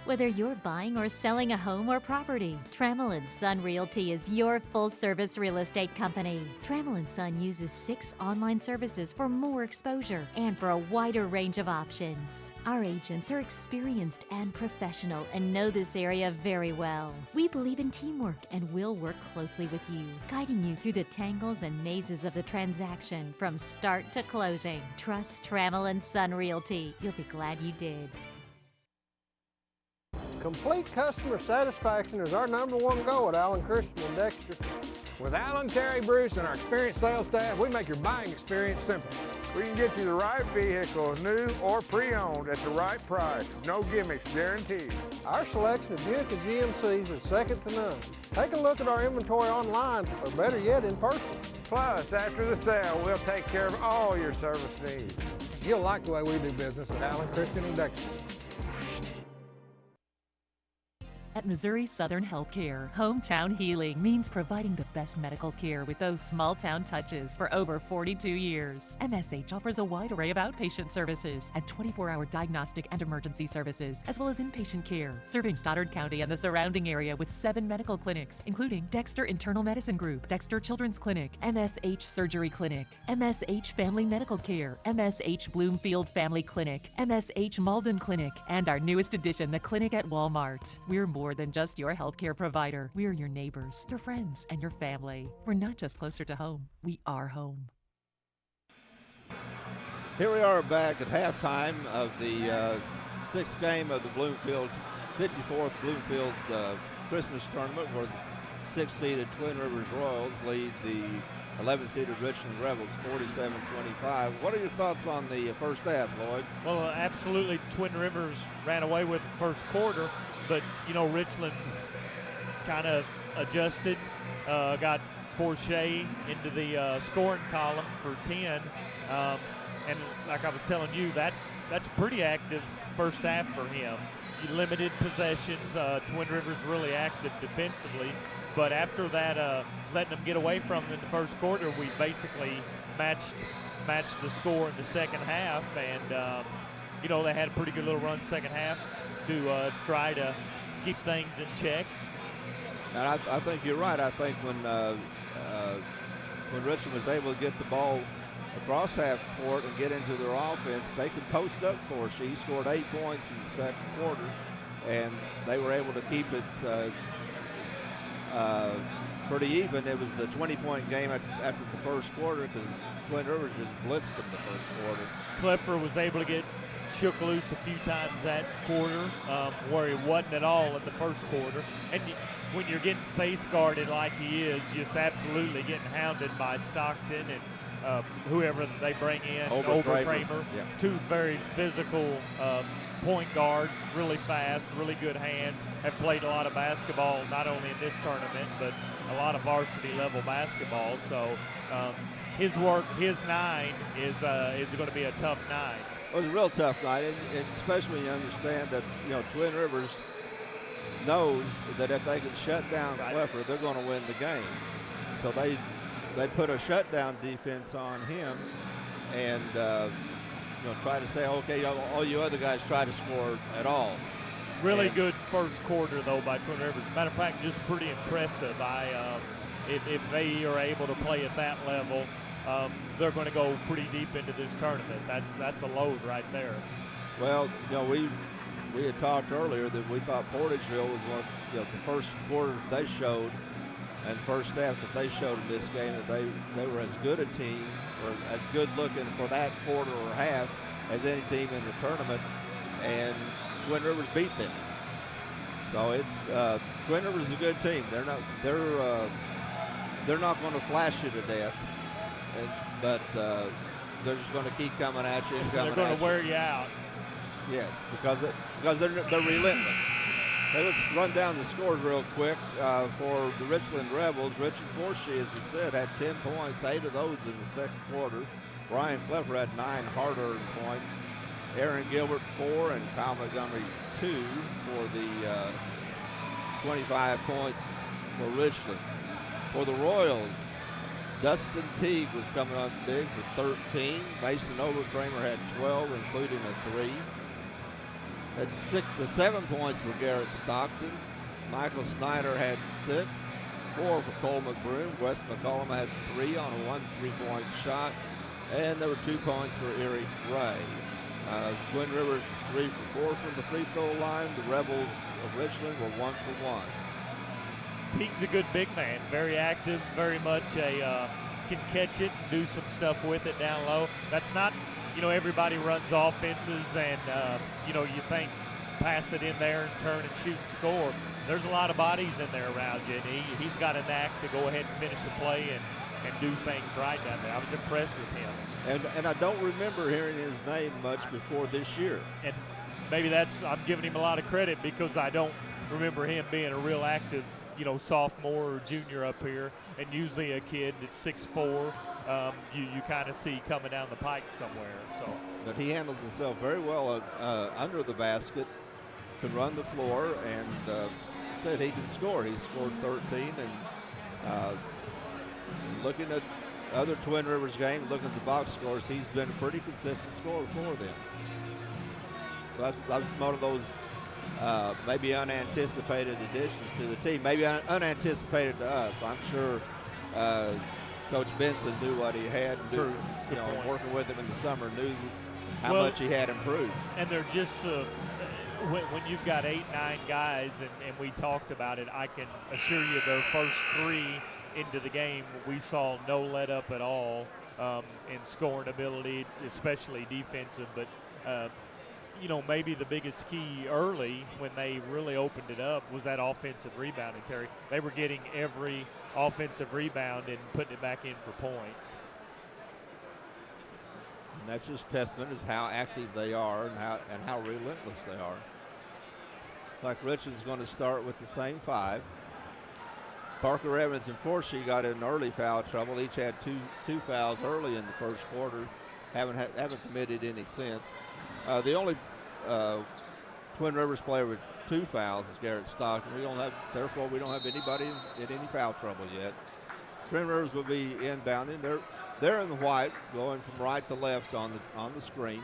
Whether you're buying or selling a home or property, Trammell & Son Realty is your full-service real estate company. Trammell & Son uses 6 online services for more exposure and for a wider range of options. Our agents are experienced and professional and know this area very well. We believe in teamwork and will work closely with you, guiding you through the tangles and mazes of the transaction from start to closing. Trust Trammell & Son Realty. You'll be glad you did. Complete customer satisfaction is our #1 goal at Allen Christian and Dexter. With Allen, Terry, Bruce, and our experienced sales staff, we make your buying experience simple. We can get you the right vehicle, new or pre-owned, at the right price. No gimmicks, guaranteed. Our selection of Buick and GMCs is second to none. Take a look at our inventory online, or better yet, in person. Plus, after the sale, we'll take care of all your service needs. You'll like the way we do business at Allen Christian and Dexter. At Missouri Southern Healthcare, hometown healing means providing the best medical care with those small-town touches for over 42 years. MSH offers a wide array of outpatient services and 24-hour diagnostic and emergency services, as well as inpatient care, serving Stoddard County and the surrounding area with 7 medical clinics, including Dexter Internal Medicine Group, Dexter Children's Clinic, MSH Surgery Clinic, MSH Family Medical Care, MSH Bloomfield Family Clinic, MSH Malden Clinic, and our newest addition, the Clinic at Walmart. We're more than just your healthcare provider. We're your neighbors, your friends, and your family. We're not just closer to home, we are home. Here we are back at halftime of the 6th game of the Bloomfield, 54th Bloomfield Christmas tournament, where the 6th-seeded Twin Rivers Royals lead the 11th-seeded Richland Rebels 47-25. What are your thoughts on the first half, Lloyd? Well, absolutely, Twin Rivers ran away with the first quarter, but, you know, Richland kind of adjusted, got Forche into the scoring column for 10. And like I was telling you, that's a pretty active first half for him. Limited possessions, Twin Rivers really active defensively. But after that, letting them get away from them in the first quarter, we basically matched the score in the second half. And, you know, they had a pretty good little run second half to try to keep things in check. And I think you're right. I think when Richland was able to get the ball across half court and get into their offense, they could post up for us. He scored 8 points in the second quarter, and they were able to keep it pretty even. It was a 20-point game after the first quarter because Twin Rivers just blitzed them the first quarter. Klepper was able to get shook loose a few times that quarter where he wasn't at all in the first quarter. And when you're getting face guarded like he is, just absolutely getting hounded by Stockton and whoever they bring in, Oberkramer. Yeah. 2 very physical point guards, really fast, really good hands, have played a lot of basketball, not only in this tournament, but a lot of varsity level basketball. So his 9 is going to be a tough 9. It was a real tough night, and especially when you understand that, you know, Twin Rivers knows that if they can shut down Klepper, they're going to win the game. So they put a shutdown defense on him, and you know, try to say, okay, all you other guys try to score at all. Really good first quarter though by Twin Rivers. Matter of fact, just pretty impressive. If they are able to play at that level, they're going to go pretty deep into this tournament. That's a load right there. Well, you know, we had talked earlier that we thought Portageville was one of, you know, the first quarter that they showed and first half that they showed in this game, that they were as good a team or as good looking for that quarter or half as any team in the tournament, and Twin Rivers beat them. So it's Twin Rivers is a good team. They're not going to flash you to death, but they're just going to keep coming at you. They're going to wear you out. Yes, because they're relentless. Hey, let's run down the scores real quick for the Richland Rebels. Richard Forshee, as we said, had 10 points, 8 of those in the second quarter. Brian Klepper had 9 hard-earned points. Aaron Gilbert 4 and Kyle Montgomery 2 for the 25 points for Richland. For the Royals, Dustin Teague was coming on big for 13. Mason Overkramer had 12, including a 3. At 7 points for Garrett Stockton. Michael Snyder had 6. 4 for Cole McBroom. Wes McCollum had 3 on a 1 3-point shot. And there were 2 points for Eric Ray. Twin Rivers was 3 for 4 from the free throw line. The Rebels of Richland were 1 for 1. Teague's a good big man, very active, very much can catch it and do some stuff with it down low. That's not, everybody runs offenses and, you think pass it in there and turn and shoot and score. There's a lot of bodies in there around you, and he's got a knack to go ahead and finish a play and do things right down there. I was impressed with him. And I don't remember hearing his name much before this year. And maybe I'm giving him a lot of credit because I don't remember him being a real active sophomore or junior up here, and usually a kid that's 6'4", you kind of see coming down the pike somewhere. So, but he handles himself very well under the basket, can run the floor, and said he can score. He scored 13, and looking at other Twin Rivers games, looking at the box scores, he's been a pretty consistent scorer for them. So that's one of those maybe unanticipated additions to the team, maybe unanticipated to us. I'm sure Coach Benson knew what he had, and working with him in the summer, knew how much he had improved. And they're just when you've got 8, 9 guys, and we talked about it, I can assure you their first 3 into the game, we saw no let up at all in scoring ability, especially defensive. But maybe the biggest key early when they really opened it up was that offensive rebounding, Terry. They were getting every offensive rebound and putting it back in for points. And that's just testament is how active they are and how relentless they are. Like Richland's going to start with the same 5. Parker Evans and Forsey got in early foul trouble. Each had two fouls early in the first quarter. Haven't committed any since. The only Twin Rivers player with 2 fouls is Garrett Stockton. Therefore we don't have anybody in any foul trouble yet. Twin Rivers will be inbounding. They're in the white, going from right to left on the screen.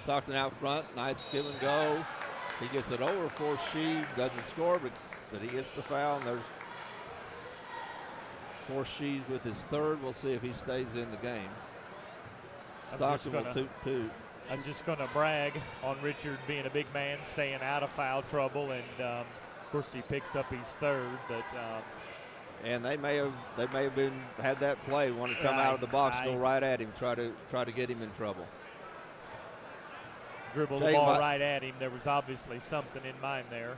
Stockton out front, nice give and go. He gets it over for Sheed, doesn't score, but he gets the foul, and there's for Sheed with his 3rd. We'll see if he stays in the game. Stockton will toot. I'm just going to brag on Richard being a big man, staying out of foul trouble, and of course he picks up his 3rd. But and they may have had that play, want to come out of the box, go right at him, try to get him in trouble. Dribble the ball right at him. There was obviously something in mind there.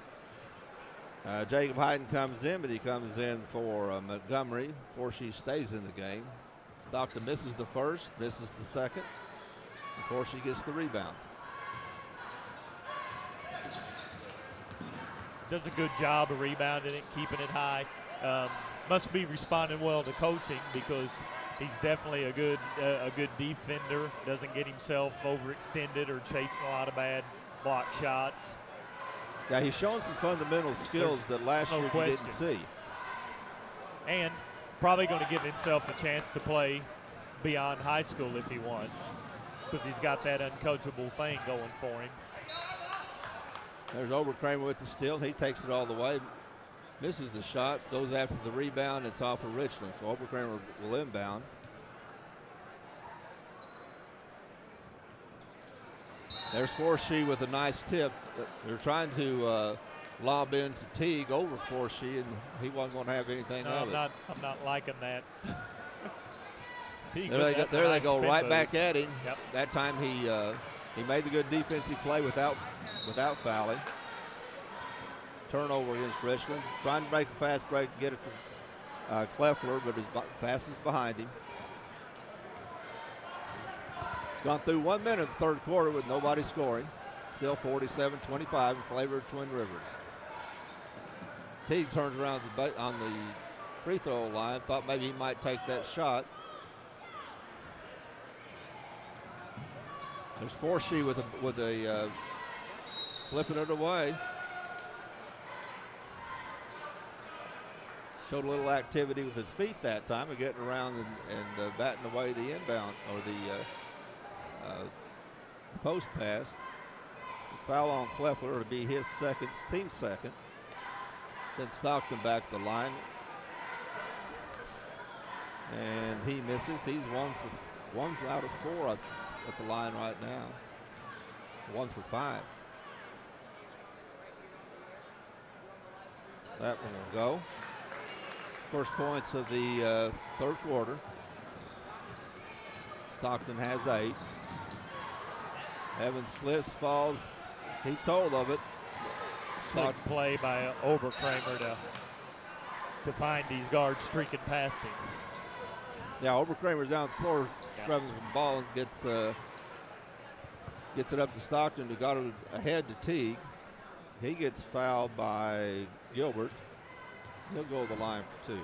Jacob Hyden comes in, but he comes in for Montgomery before she stays in the game. Stockton misses the 1st, misses the 2nd. Before she gets the rebound. Does a good job of rebounding it, keeping it high. Must be responding well to coaching because he's definitely a good defender. Doesn't get himself overextended or chasing a lot of bad block shots. Yeah, he's shown some fundamental skills that last year he didn't see. And probably going to give himself a chance to play beyond high school if he wants, because he's got that uncoachable thing going for him. There's Overkramer with the steal. He takes it all the way. Misses the shot, goes after the rebound. It's off of Richland, so Overkramer will inbound. There's Forsey with a nice tip. They're trying to lob into Teague over Forsey, and he wasn't going to have anything of it. I'm not liking that. There they go right back at him. Yep. That time he made the good defensive play without fouling. Turnover against Richland. Trying to break a fast break and get it to Kleffler, but his pass is behind him. Gone through 1 minute of the 3rd quarter with nobody scoring. Still 47-25 in favor of Twin Rivers. Teague turns around on the free throw line. Thought maybe he might take that shot. There's Forsey with a flipping it away. showed a little activity with his feet that time and getting around and batting away the inbound or the post pass. The foul on Kleffler to be his team second. Sent Stockton back to the line. And he misses. He's one out of 4 at the line right now. 1 for 5. That one will go. First points of the third quarter. Stockton has 8. Evans slips, falls, keeps hold of it. Slick play by Oberkramer to find these guards streaking past him. Yeah, Oberkramer's down the floor, scrubbing the ball and gets it up to Stockton, who got it ahead to Teague. He gets fouled by Gilbert. He'll go to the line for 2.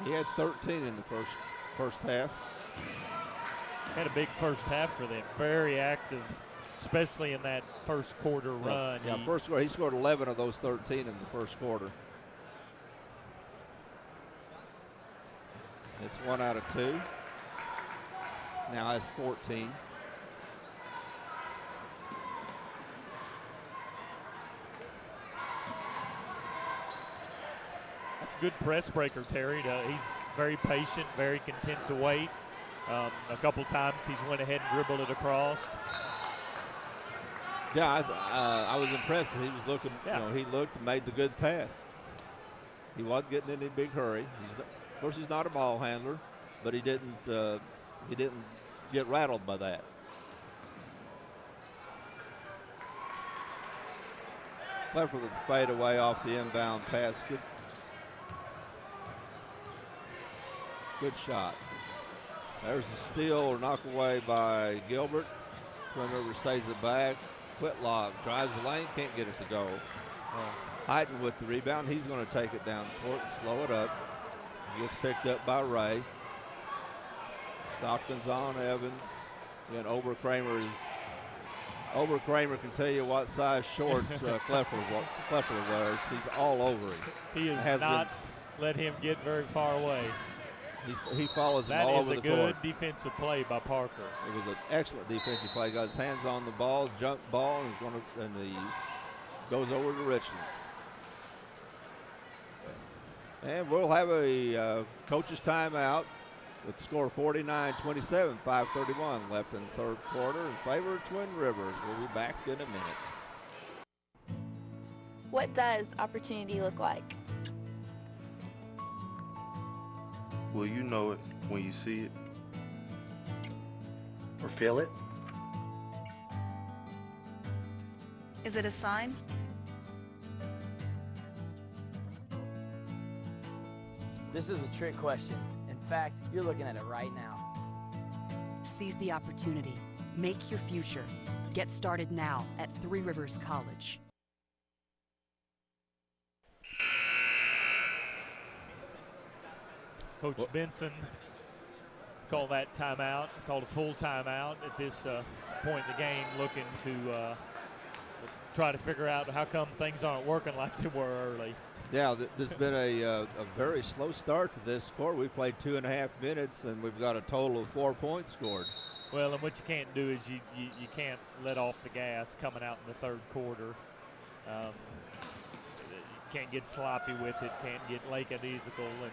He had 13 in the first half. Had a big first half for them. Very active, especially in that first quarter run. Yeah, first quarter, he scored 11 of those 13 in the first quarter. It's 1 out of 2. Now has 14. That's a good press breaker, Terry. He's very patient, very content to wait. A couple times he's went ahead and dribbled it across. Yeah, I was impressed. He was looking. Yeah. He looked and made the good pass. He wasn't getting in any big hurry. Of course, he's not a ball handler, but he didn't get rattled by that. Left with a fade away off the inbound pass. Good shot. There's a steal or knock away by Gilbert. Twin River stays it back. Whitlock drives the lane, can't get it to go. Heighton with the rebound. He's going to take it down the court and slow it up. He gets picked up by Ray. Stockton's on Evans. Then Oberkramer can tell you what size shorts Kleffler wears. He's all over him. He has not let him get very far away. He follows him all over the court. That is a good defensive play by Parker. It was an excellent defensive play. Got his hands on the ball, jump ball, and he goes over to Richland. And we'll have a coach's timeout with the score 49-27, 5:31 left in the third quarter in favor of Twin Rivers. We'll be back in a minute. What does opportunity look like? Will you know it when you see it? Or feel it? Is it a sign? This is a trick question. In fact, you're looking at it right now. Seize the opportunity. Make your future. Get started now at Three Rivers College. Coach Benson called that timeout, called a full timeout at this point in the game, looking to try to figure out how come things aren't working like they were early. Yeah, there's been a very slow start to this score. We played 2.5 minutes, and we've got a total of 4 points scored. Well, and what you can't do is you can't let off the gas coming out in the third quarter. You can't get sloppy with it, can't get lackadaisical, and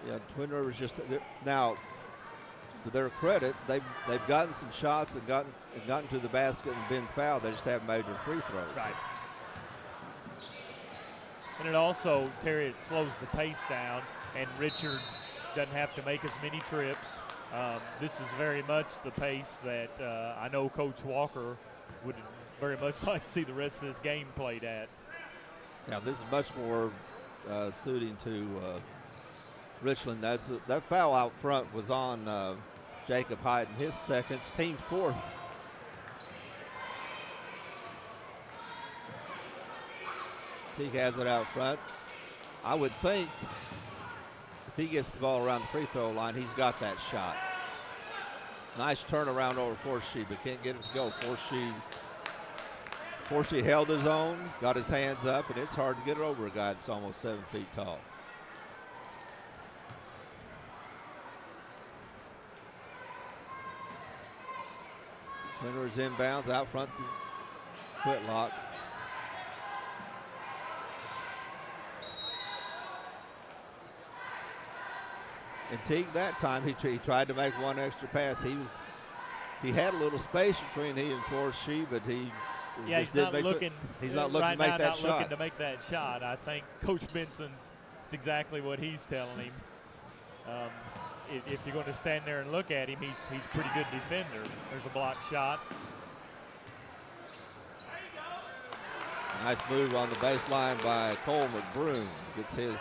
yeah, Twin Rivers just now. To their credit, they've gotten some shots and gotten to the basket and been fouled. They just haven't made their free throws. Right. And it also, Terry, it slows the pace down, and Richard doesn't have to make as many trips. This is very much the pace that I know Coach Walker would very much like to see the rest of this game played at. Yeah, this is much more suiting to Richland. That foul out front was on Jacob Hyden, his second, team fourth. Teague has it out front. I would think if if he gets the ball around the free throw line, he's got that shot. Nice turnaround over Forshe, but can't get it to go. Forshe held his own, got his hands up, and it's hard to get it over a guy that's almost 7 feet tall. Twin Rivers inbounds out front to Whitlock. And Teague that time, he tried to make one extra pass. He had a little space between he and Forshe, but he he's not looking. He's not looking right to make now, that not shot. looking to make that shot. I think Coach Benson's. It's exactly what he's telling him. If you're going to stand there and look at him, he's a pretty good defender. There's a block shot. Nice move on the baseline by Cole McBroom. Gets his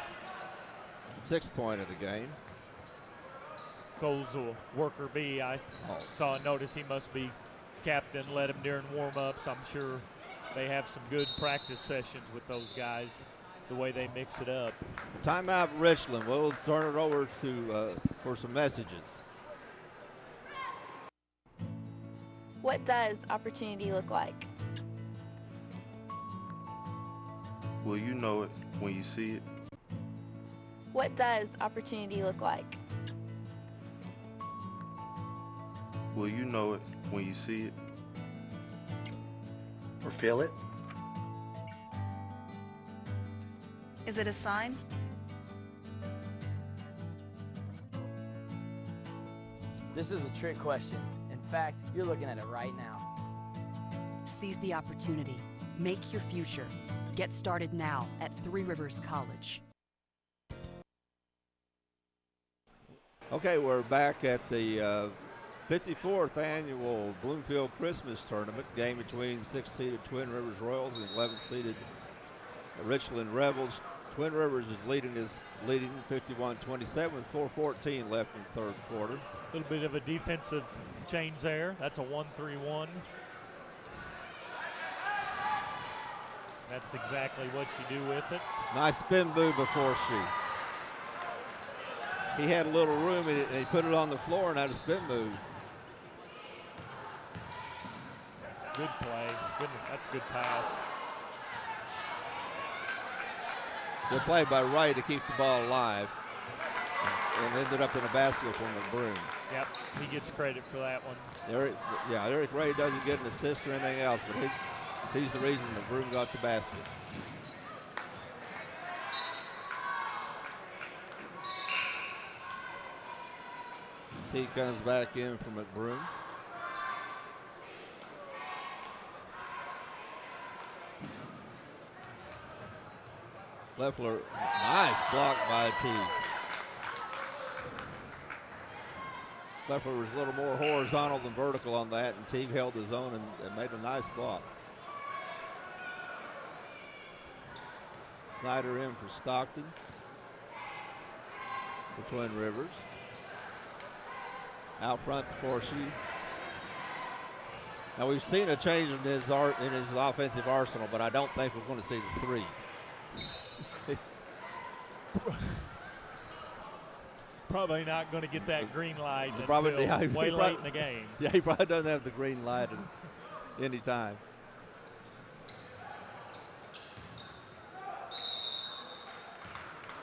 6th point of the game. Cole's a worker bee. I saw a notice he must be captain, led him during warm-ups. I'm sure they have some good practice sessions with those guys, the way they mix it up. Timeout Richland. We'll turn it over to for some messages. What does opportunity look like? Well, you know it when you see it. What does opportunity look like? Well, you know it when you see it. Or feel it. Is it a sign? This is a trick question. In fact, you're looking at it right now. Seize the opportunity. Make your future. Get started now at Three Rivers College. Okay, we're back at the 54th annual Bloomfield Christmas Tournament, game between 6th-seeded Twin Rivers Royals and 11th-seeded Richland Rebels. Twin Rivers is leading 51-27 with 4:14 left in the 3rd quarter. A little bit of a defensive change there. That's a 1-3-1. That's exactly what you do with it. Nice spin move before he had a little room and he put it on the floor and had a spin move. Good play. That's a good pass. Good play by Wright to keep the ball alive and ended up in a basket from McBroom. Yep, he gets credit for that one. Eric Ray doesn't get an assist or anything else, but he's the reason McBroom got the basket. He comes back in for McBroom. Leffler, nice block by T. Leffler was a little more horizontal than vertical on that, and Teague held his own and made a nice block. Snyder in for Stockton. The Twin Rivers. Out front to Forshe. Now we've seen a change in his offensive arsenal, but I don't think we're going to see the threes. Probably not going to get that green light until way probably, late in the game. Yeah, he probably doesn't have the green light at any time.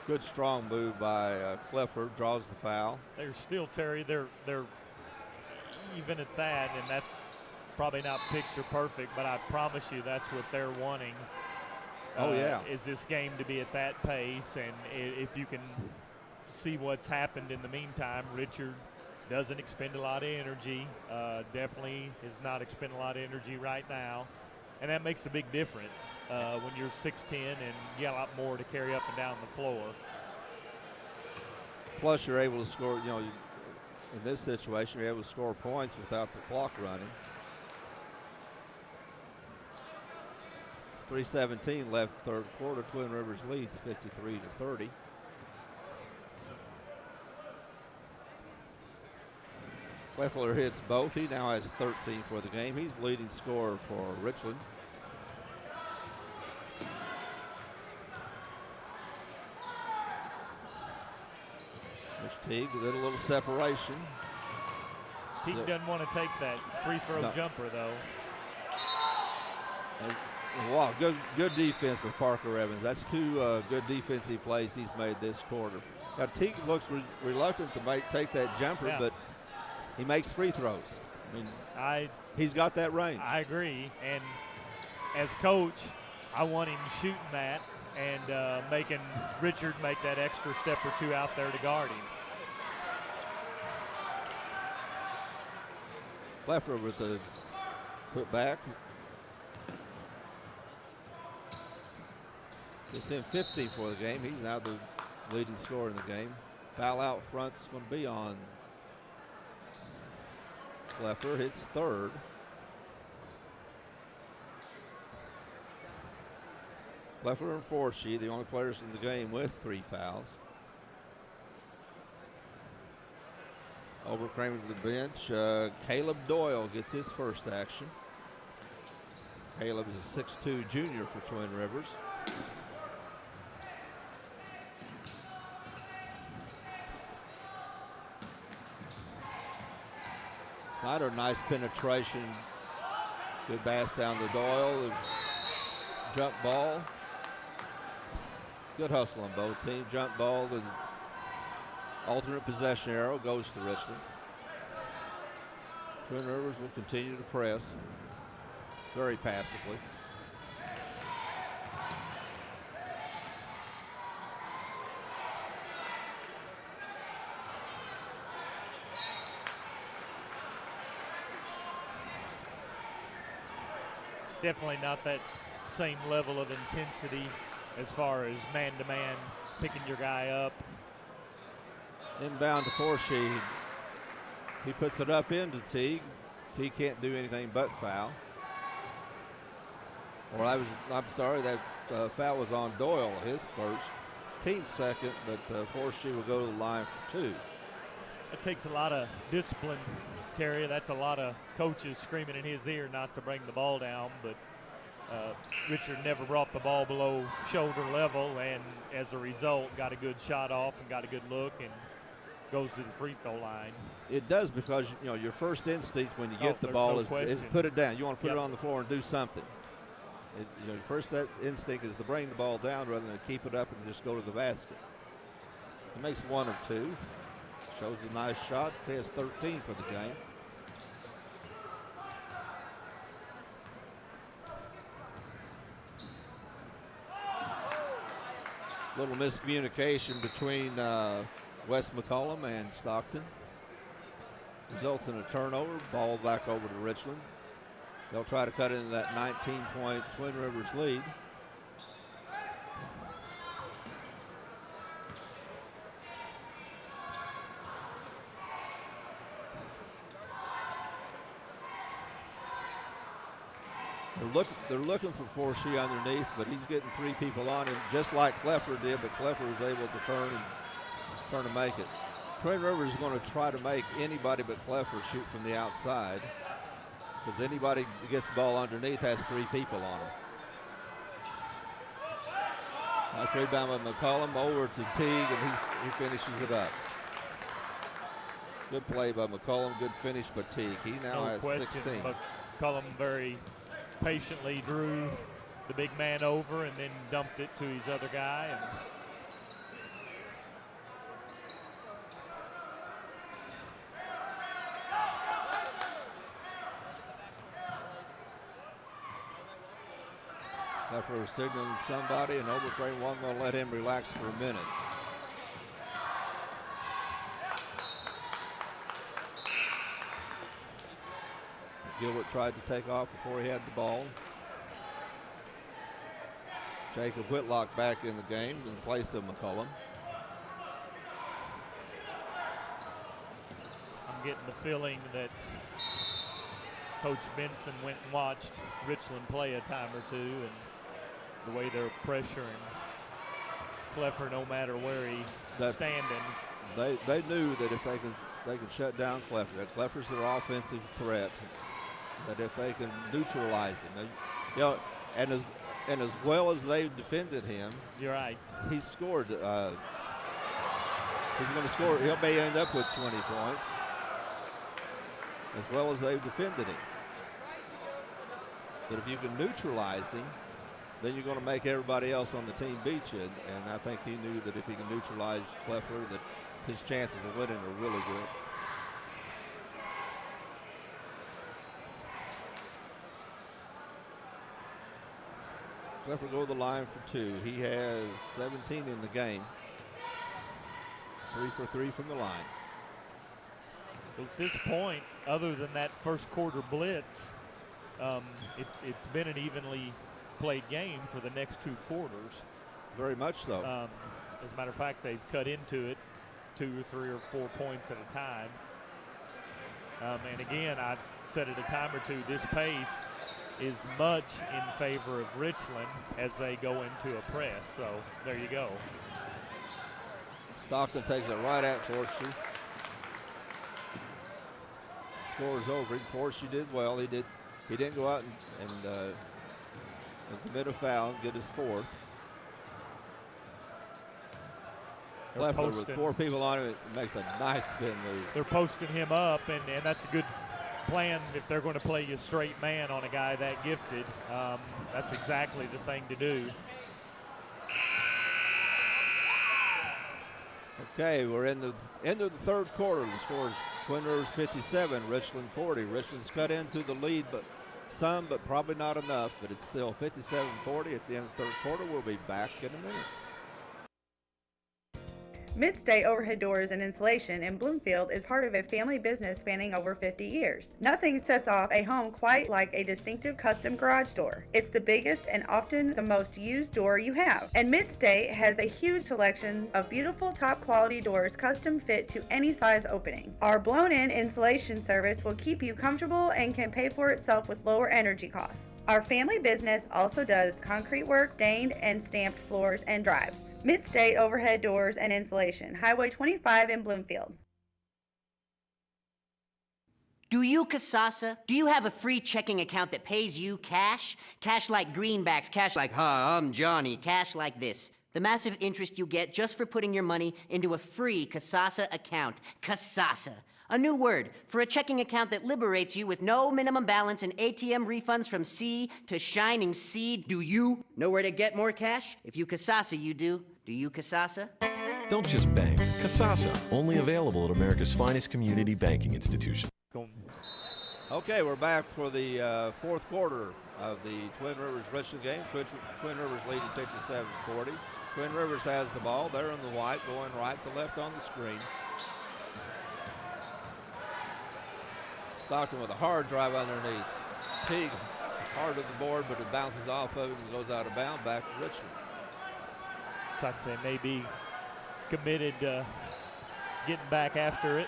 Good strong move by Clifford, draws the foul. They're still, Terry, they're even at that, and that's probably not picture perfect, but I promise you that's what they're wanting. Is this game to be at that pace, and if you can see what's happened in the meantime, Richard doesn't expend a lot of energy, definitely is not expending a lot of energy right now, and that makes a big difference when you're 6'10" and you got a lot more to carry up and down the floor. Plus you're able to score, in this situation, you're able to score points without the clock running. 3:17 left 3rd quarter. Twin Rivers leads 53-30. Leffler hits both. He now has 13 for the game. He's the leading scorer for Richland. There's Teague, a little separation. Teague doesn't want to take that free throw jumper, though. Wow, good defense with Parker Evans. That's two good defensive plays he's made this quarter. Now Teague looks reluctant to take that jumper, but he makes free throws. I mean, he's got that range. I agree, and as coach, I want him shooting that and making Richard make that extra step or two out there to guard him. Leffler with the put back. It's him 15 for the game. He's now the leading scorer in the game. Foul out front's going to be on Leffler. Hits third. Leffler and Forsey, the only players in the game with 3 fouls. Overcramer to the bench. Caleb Doyle gets his first action. Caleb is a 6'2" junior for Twin Rivers. Snyder, nice penetration. Good pass down to Doyle. There's jump ball. Good hustle on both teams. Jump ball. The alternate possession arrow goes to Richland. Twin Rivers will continue to press very passively. Definitely not that same level of intensity as far as man-to-man, picking your guy up. Inbound to Forsey. He puts it up into Teague. Teague can't do anything but foul. Or I'm sorry, that foul was on Doyle, his first. Team's second, but Forsey will go to the line for 2. It takes a lot of discipline, Terry. That's a lot of coaches screaming in his ear not to bring the ball down, but Richard never brought the ball below shoulder level, and as a result got a good shot off and got a good look and goes to the free throw line. It does, because your first instinct when you get the ball is put it down. You want to put it on the floor and do something. Your first instinct is to bring the ball down rather than keep it up and just go to the basket. He makes 1 or 2. Shows a nice shot. He has 13 for the game. Little miscommunication between Wes McCollum and Stockton. Results in a turnover. Ball back over to Richland. They'll try to cut into that 19-point Twin Rivers lead. They're looking for Forsey underneath, but he's getting 3 people on him, just like Cleffer did, but Cleffer was able to turn and make it. Twin Rivers is going to try to make anybody but Cleffer shoot from the outside, because anybody that gets the ball underneath has 3 people on him. Nice rebound by McCollum over to Teague, and he finishes it up. Good play by McCollum, good finish by Teague. He now has 16. McCollum very patiently drew the big man over and then dumped it to his other guy. Leffler signaling somebody, and Overtrain wasn't going to let him relax for a minute. Gilbert tried to take off before he had the ball. Jacob Whitlock back in the game in place of McCollum. I'm getting the feeling that Coach Benson went and watched Richland play a time or two, and the way they're pressuring Cleffer no matter where he's standing. They knew that if they could shut down Cleffer, that Cleffer's their offensive threat, that if they can neutralize him, and as well as they've defended him, you're right. He scored He's going to score. He'll may end up with 20 points, as well as they've defended him. But if you can neutralize him, then you're going to make everybody else on the team beat you. And I think he knew that if he can neutralize Kleffler, that his chances of winning are really good. Kleffler go to the line for 2. He has 17 in the game. 3 for 3 from the line. At this point, other than that first quarter blitz, it's been an evenly played game for the next 2 quarters. Very much so. As a matter of fact, they've cut into it 2 or 3 or 4 points at a time. And again, I said it a time or two, this pace is much in favor of Richland as they go into a press. So there you go. Stockton takes it right at Forsey. Scores over. Forsey did well. He didn't go out and commit a foul and get his 4th. Kleffler with 4 people on him, it makes a nice spin move. They're posting him up, and that's a good plan if they're going to play you straight man on a guy that gifted. That's exactly the thing to do. Okay, we're in the end of the 3rd quarter. The score is Twin Rivers 57, Richland 40. Richland's cut into the lead, but probably not enough, but it's still 57-40 at the end of the 3rd quarter. We'll be back in a minute. Midstate Overhead Doors and Insulation in Bloomfield is part of a family business spanning over 50 years. Nothing sets off a home quite like a distinctive custom garage door. It's the biggest and often the most used door you have. And Midstate has a huge selection of beautiful top quality doors custom fit to any size opening. Our blown-in insulation service will keep you comfortable and can pay for itself with lower energy costs. Our family business also does concrete work, stained and stamped floors and drives. Midstate Overhead Doors and Insulation, Highway 25 in Bloomfield. Do you, Kasasa? Do you have a free checking account that pays you cash? Cash like greenbacks, cash like, hi, I'm Johnny, cash like this. The massive interest you get just for putting your money into a free Kasasa account. Kasasa. A new word for a checking account that liberates you with no minimum balance and ATM refunds from sea to shining sea. Do you know where to get more cash? If you Kasasa, you do. Do you Kasasa? Don't just bank. Kasasa, only available at America's finest community banking institution. Okay, we're back for the 4th quarter of the Twin Rivers Richland game. Twin Rivers leading 57-40. Twin Rivers has the ball. They're in the white, going right to left on the screen. Stockton with a hard drive underneath. Teague hard at the board, but it bounces off of him and goes out of bounds back to Richland. It's like they may be committed to getting back after it.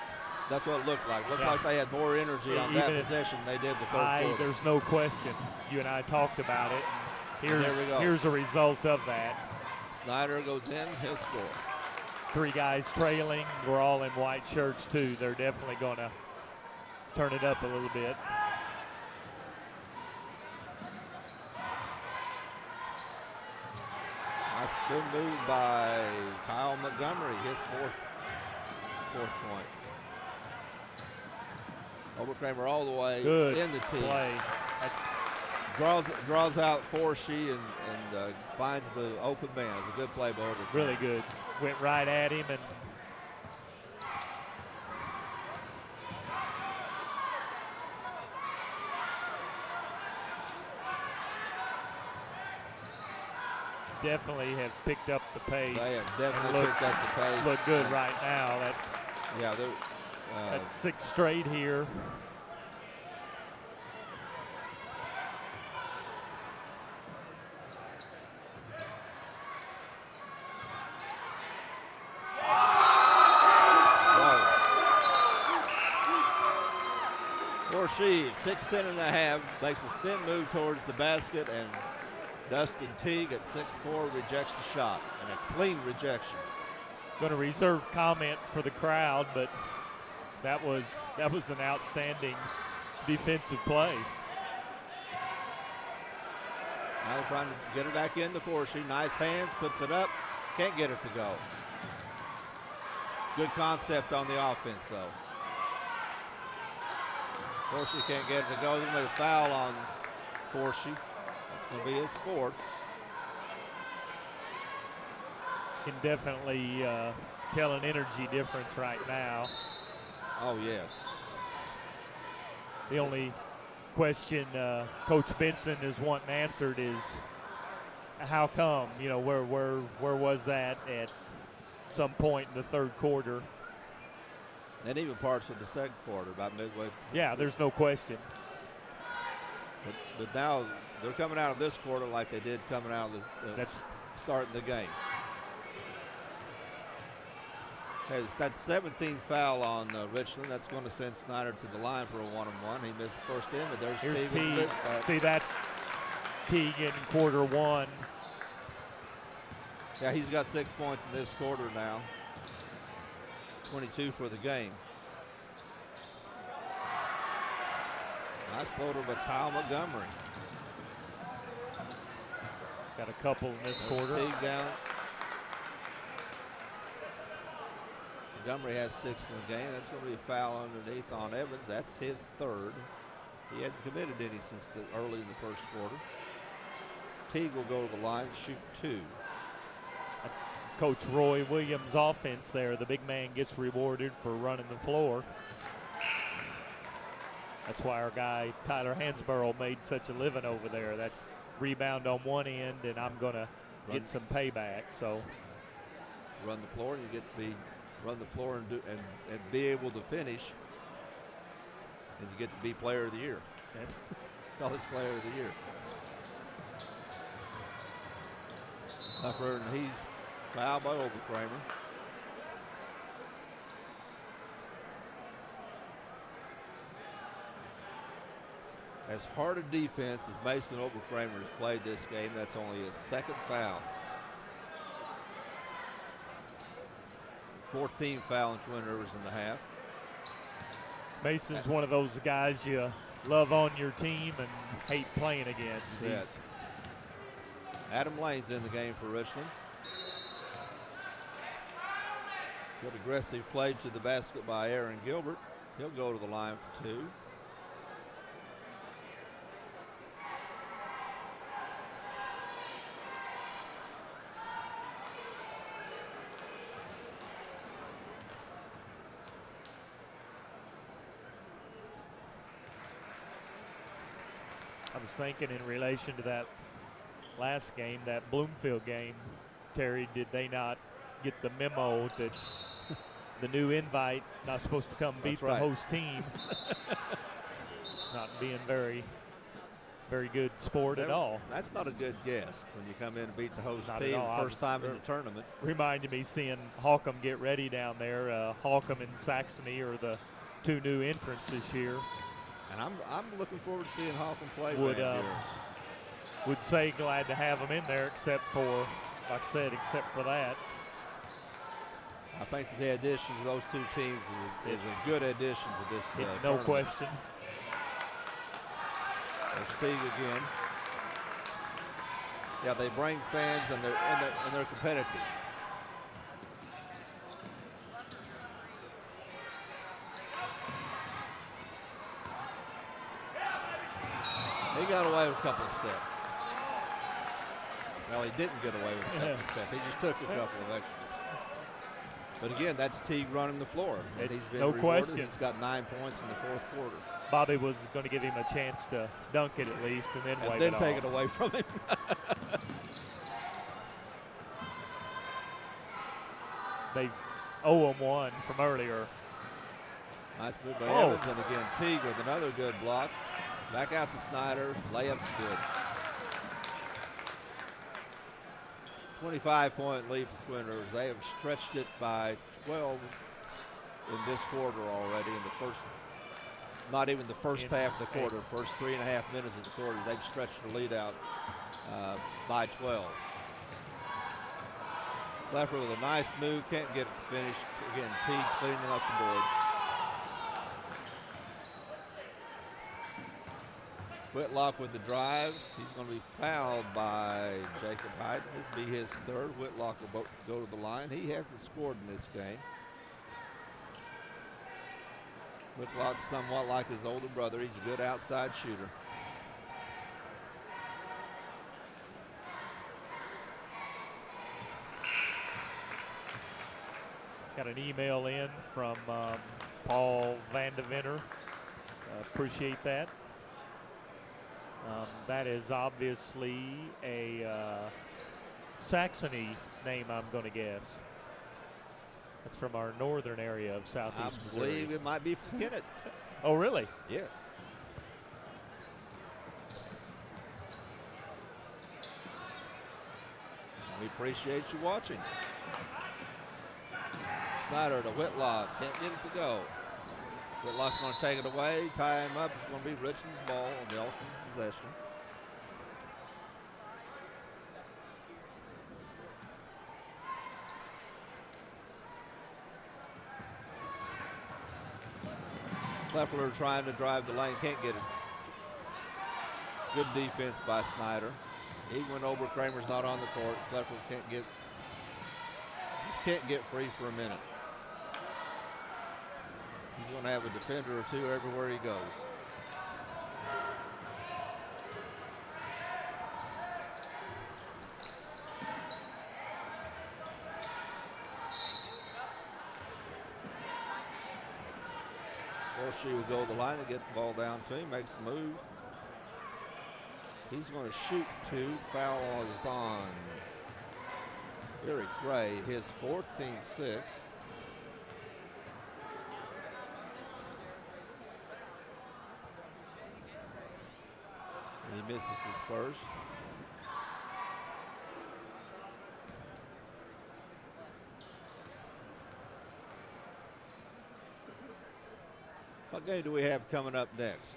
That's what it looked like. Looked like they had more energy on that possession than they did the 3rd quarter. There's no question. You and I talked about it. There we go. Here's a result of that. Snyder goes in, his score. 3 guys trailing. We're all in white shirts, too. They're definitely going to turn it up a little bit. Nice good move by Kyle Montgomery, his fourth point. Oberkramer all the way in the tee. Play. Draws out Forsey and finds the open man. It's a good play by Oberkramer. Really good. Went right at him and definitely have picked up the pace. They have definitely picked up the pace. Look good right now. That's 6 straight here. Forsey, 6'10.5", makes a spin move towards the basket, and Dustin Teague at 6'4" rejects the shot, and a clean rejection. Going to reserve comment for the crowd, but that was an outstanding defensive play. Now they're trying to get it back into Forsey. Nice hands, puts it up, can't get it to go. Good concept on the offense, though. Forsey can't get it to go. There's going to be a foul on Forsey. That's going to be his fourth. Can definitely tell an energy difference right now. Oh, yes. The only question Coach Benson is wanting answered is how come? You know, where was that at some point in the third quarter? And even parts of the second quarter, about midway. Yeah, there's no question. But now they're coming out of this quarter like they did coming out of that's starting the game. Okay, that's 17th foul on Richland. That's going to send Snyder to the line for a one-on-one. He missed the first in, but there's Here's Teague. See, that's Teague in quarter one. Yeah, he's got 6 points in this quarter now. 22 for the game. Nice floater by Kyle Montgomery. Got a couple in this quarter. Teague down. Montgomery has 6 in the game. That's going to be a foul underneath on Evans. That's his third. He hadn't committed any since early in the first quarter. Teague will go to the line to shoot 2. That's Coach Roy Williams' offense there. The big man gets rewarded for running the floor. That's why our guy Tyler Hansborough made such a living over there. That's rebound on one end, and I'm going to get some payback. So run the floor, and you get to run the floor and be able to finish, and you get to be Player of the Year. College Player of the Year. Leffler, and he's fouled by Oberkramer. As hard a defense as Mason Oberkramer has played this game, that's only his second foul. 14th foul in Twin Rivers in the half. Mason's one of those guys you love on your team and hate playing against. Yes. Adam Lane's in the game for Richland. Good aggressive play to the basket by Aaron Gilbert. He'll go to the line for 2. I was thinking in relation to that last game, that Bloomfield game, Terry, did they not get the memo that the new invite not supposed to come beat the host team? It's not being very good sport at all. That's not a good guess when you come in and beat the host Not team at all. first time in the tournament. Reminded me seeing Holcomb get ready down there. Holcomb and Saxony are the 2 new entrants this year. And I'm looking forward to seeing Holcomb play. Would say glad to have them in there, except for, like I said, except for that. I think the addition of those 2 teams is a good addition to this no tournament. question. There's Teague again. Yeah, they bring fans and they're competitive. He got away with a couple of steps. Well, he didn't get away with a couple of steps. He just took a couple of extras. But again, that's Teague running the floor. And he's been no rewarded. question. He's got 9 points in the fourth quarter. Bobby was going to give him a chance to dunk it at least, and then wave it off. Take it away from him. They owe him one from earlier. Nice move by Evans, and again Teague with another good block. Back out to Snyder. Layup's good. 25-point lead for Twin Rivers. They have stretched it by 12 in this quarter already. In the first, not even the first half of the quarter, first 3.5 minutes of the quarter, they've stretched the lead out by 12. Leffler with a nice move, can't get it finished. Again, Teague cleaning up the boards. Whitlock with the drive. He's going to be fouled by Jacob Hyde. This will be his third. Whitlock will go to the line. He hasn't scored in this game. Whitlock's somewhat like his older brother. He's a good outside shooter. Got an email in from Paul Vandeventer. Appreciate that. That is obviously a Saxony name, I'm going to guess. That's from our northern area of southeast I Missouri. believe it might be from Kennett. Oh, really? Yes. We appreciate you watching. Snyder to Whitlock. Can't get it to go. Whitlock's going to take it away, tie him up. It's going to be Richland's ball on the ultimate possession. Leffler trying to drive the lane, can't get it. Good defense by Snyder. He went over, Kramer's not on the court. Leffler just can't get free for a minute. He's going to have a defender or two everywhere he goes. She will go to the line and get the ball down to him, makes the move. He's going to shoot two. Foul is on Eric Gray, his 14th. He misses his first. What game do we have coming up next?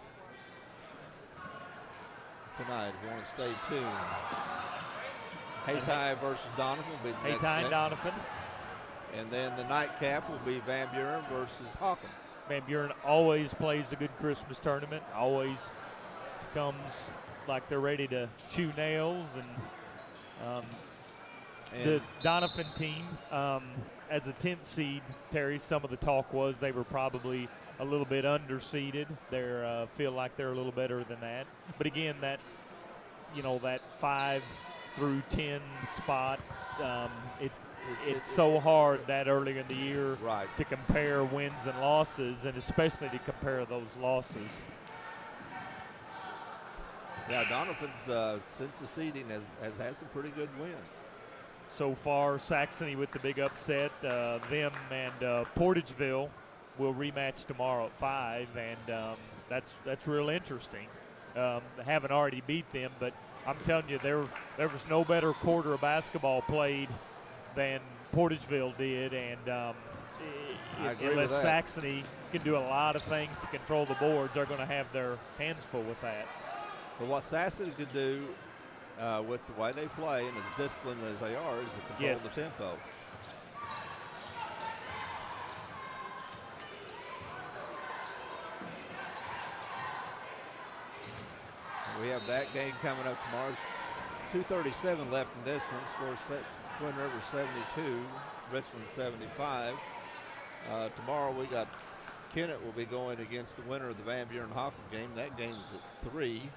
Tonight, if you want to stay tuned. Haytie versus Donovan will be the next Haytie game. Donovan. And then the nightcap will be Van Buren versus Hawkham. Van Buren always plays a good Christmas tournament, always comes like they're ready to chew nails. And the Donovan team, as a 10th seed, Terry, some of the talk was they were probably a little bit underseeded. They feel like they're a little better than that. But again, that 5 through 10 spot, it's so hard that early in the year to compare wins and losses, and especially to compare those losses. Yeah, Donovan's since the seeding has had some pretty good wins. So far, Saxony with the big upset. Them and Portageville will rematch tomorrow at 5, and that's real interesting. Haven't already beat them, but I'm telling you, there was no better quarter of basketball played than Portageville did, and unless Saxony can do a lot of things to control the boards, they're going to have their hands full with that. But what Saxony could do with the way they play and as disciplined as they are is to control the tempo. We have that game coming up tomorrow. 2:37 left in this one. Scores Twin River 72, Richland 75. Tomorrow we got Kennett will be going against the winner of the Van Buren Hawkham game. That game is at 3.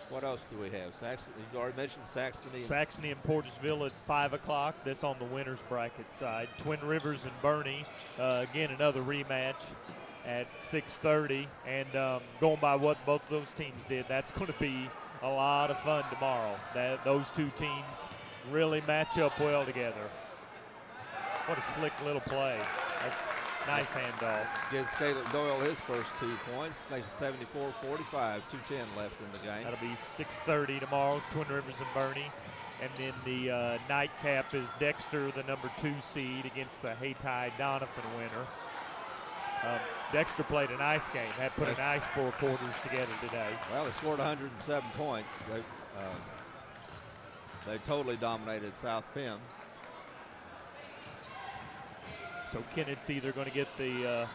What else do we have? Saxony, you already mentioned Saxony. Saxony and Portageville at 5 o'clock. That's on the winner's bracket side. Twin Rivers and Bernie, again, another rematch at 6:30. And going by what both those teams did, that's going to be a lot of fun tomorrow. Those two teams really match up well together. What a slick little play. Nice handoff. Gives Caleb Doyle his first 2 points. Makes it 74-45, 2:10 left in the game. That'll be 6:30 tomorrow, Twin Rivers and Bernie. And then the nightcap is Dexter, the number 2 seed, against the Haytie Donovan winner. Dexter played a nice game. Had put a nice 4 quarters together today. Well, they scored 107 points. They totally dominated South Penn. So Kennett's either going to get the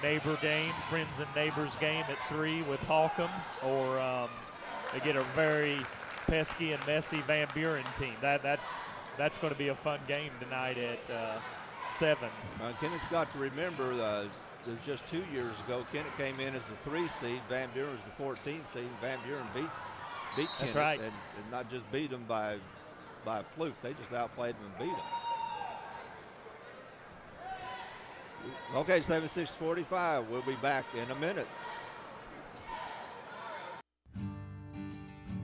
neighbor game, friends and neighbors game at 3 with Hawkham, or they get a very pesky and messy Van Buren team. That's going to be a fun game tonight at 7. Kennett's got to remember there's just 2 years ago, Kennett came in as the 3 seed, Van Buren was the 14 seed, Van Buren beat Kennett. That's right. And not just beat them by fluke, they just outplayed them and beat them. Okay, 76-45. We'll be back in a minute.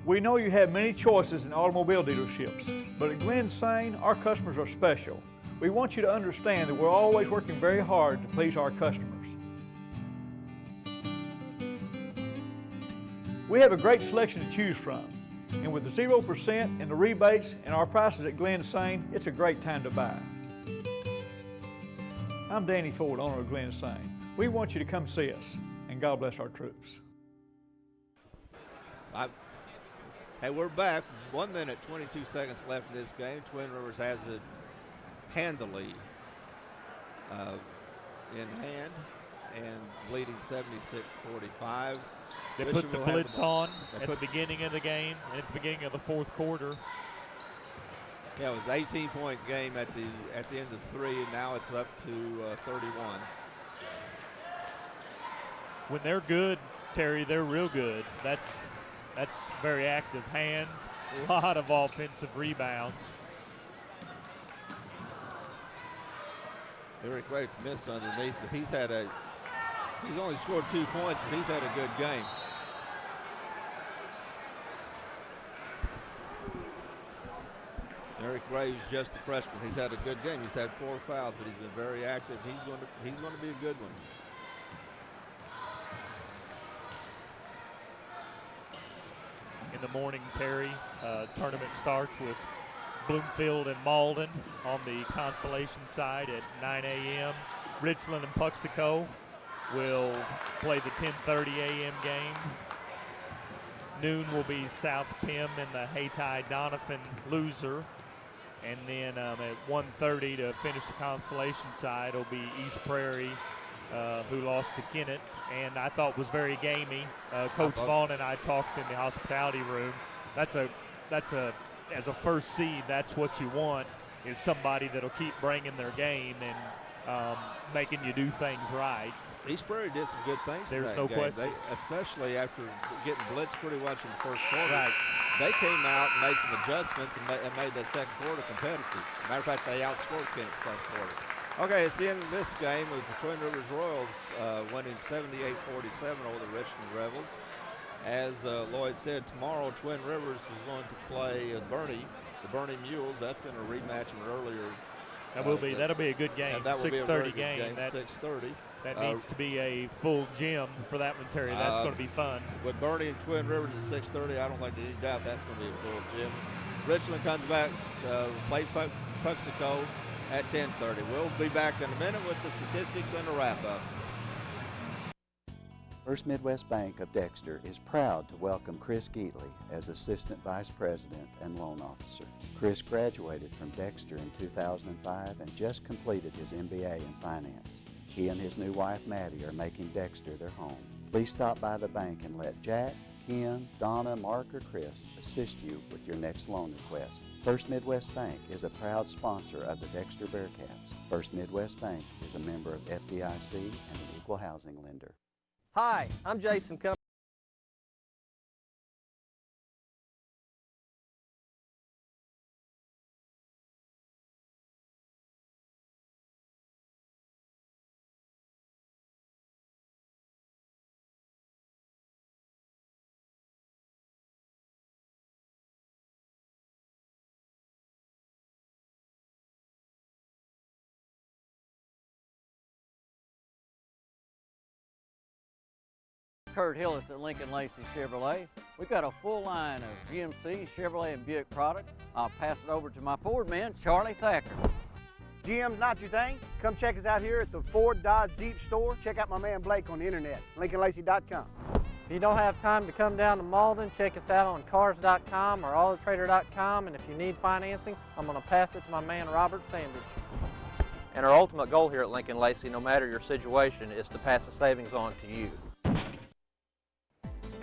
We know you have many choices in automobile dealerships, but at Glen Sain, our customers are special. We want you to understand that we're always working very hard to please our customers. We have a great selection to choose from, and with the 0% and the rebates and our prices at Glen Sain, it's a great time to buy. I'm Danny Ford, owner of Glen Sain. We want you to come see us, and God bless our troops. Hey, we're back. 1 minute, 22 seconds left in this game. Twin Rivers has it handily in hand and leading 76-45. They put the blitz on at the beginning of the game and at the beginning of the fourth quarter. Yeah, it was an 18-point game at the end of 3, and now it's up to 31. When they're good, Terry, they're real good. That's very active hands, a lot of offensive rebounds. Eric Wade missed underneath, but he's only scored 2 points, but he's had a good game. Eric Ray's just a freshman. He's had a good game. He's had 4 fouls, but he's been very active. He's going to be a good one. In the morning, Terry, tournament starts with Bloomfield and Malden on the consolation side at 9 a.m. Richland and Puxico will play the 10:30 a.m. game. Noon will be South Pim and the Hayti-Doniphan loser. And then at 1:30 to finish the consolation side will be East Prairie, who lost to Kennett, and I thought was very gamey. Coach Vaughn and I talked in the hospitality room. That's as a first seed, that's what you want, is somebody that'll keep bringing their game and making you do things right. East Prairie did some good things. There's in that no game. question. Especially after getting blitzed pretty much in the first quarter. Right. They came out and made some adjustments and made that second quarter competitive. Matter of fact, they outscored Kent second quarter. Okay, it's the end of this game with the Twin Rivers Royals winning 78-47 over the Richland Rebels. As Lloyd said, tomorrow Twin Rivers is going to play the Bernie Mules. That's in a rematch from earlier. That'll be a good game. That will be a very 6:30 good game. 6:30. That needs to be a full gym for that one, Terry. That's going to be fun. With Bernie and Twin Rivers at 6:30, I don't think there's any doubt that's going to be a full gym. Richland comes back, play Puxico at 10:30. We'll be back in a minute with the statistics and the wrap-up. First Midwest Bank of Dexter is proud to welcome Chris Geatley as Assistant Vice President and Loan Officer. Chris graduated from Dexter in 2005 and just completed his MBA in Finance. He and his new wife, Maddie, are making Dexter their home. Please stop by the bank and let Jack, Ken, Donna, Mark, or Chris assist you with your next loan request. First Midwest Bank is a proud sponsor of the Dexter Bearcats. First Midwest Bank is a member of FDIC and an equal housing lender. Hi, I'm Jason Cummings. Kurt Hillis at Lincoln Lacey Chevrolet. We've got a full line of GMC, Chevrolet, and Buick products. I'll pass it over to my Ford man, Charlie Thacker. GM's not your thing? Come check us out here at the Ford Dodge Jeep store. Check out my man Blake on the internet, LincolnLacey.com. If you don't have time to come down to Malden, check us out on Cars.com or AutoTrader.com, and if you need financing, I'm going to pass it to my man Robert Sanders. And our ultimate goal here at Lincoln Lacey, no matter your situation, is to pass the savings on to you.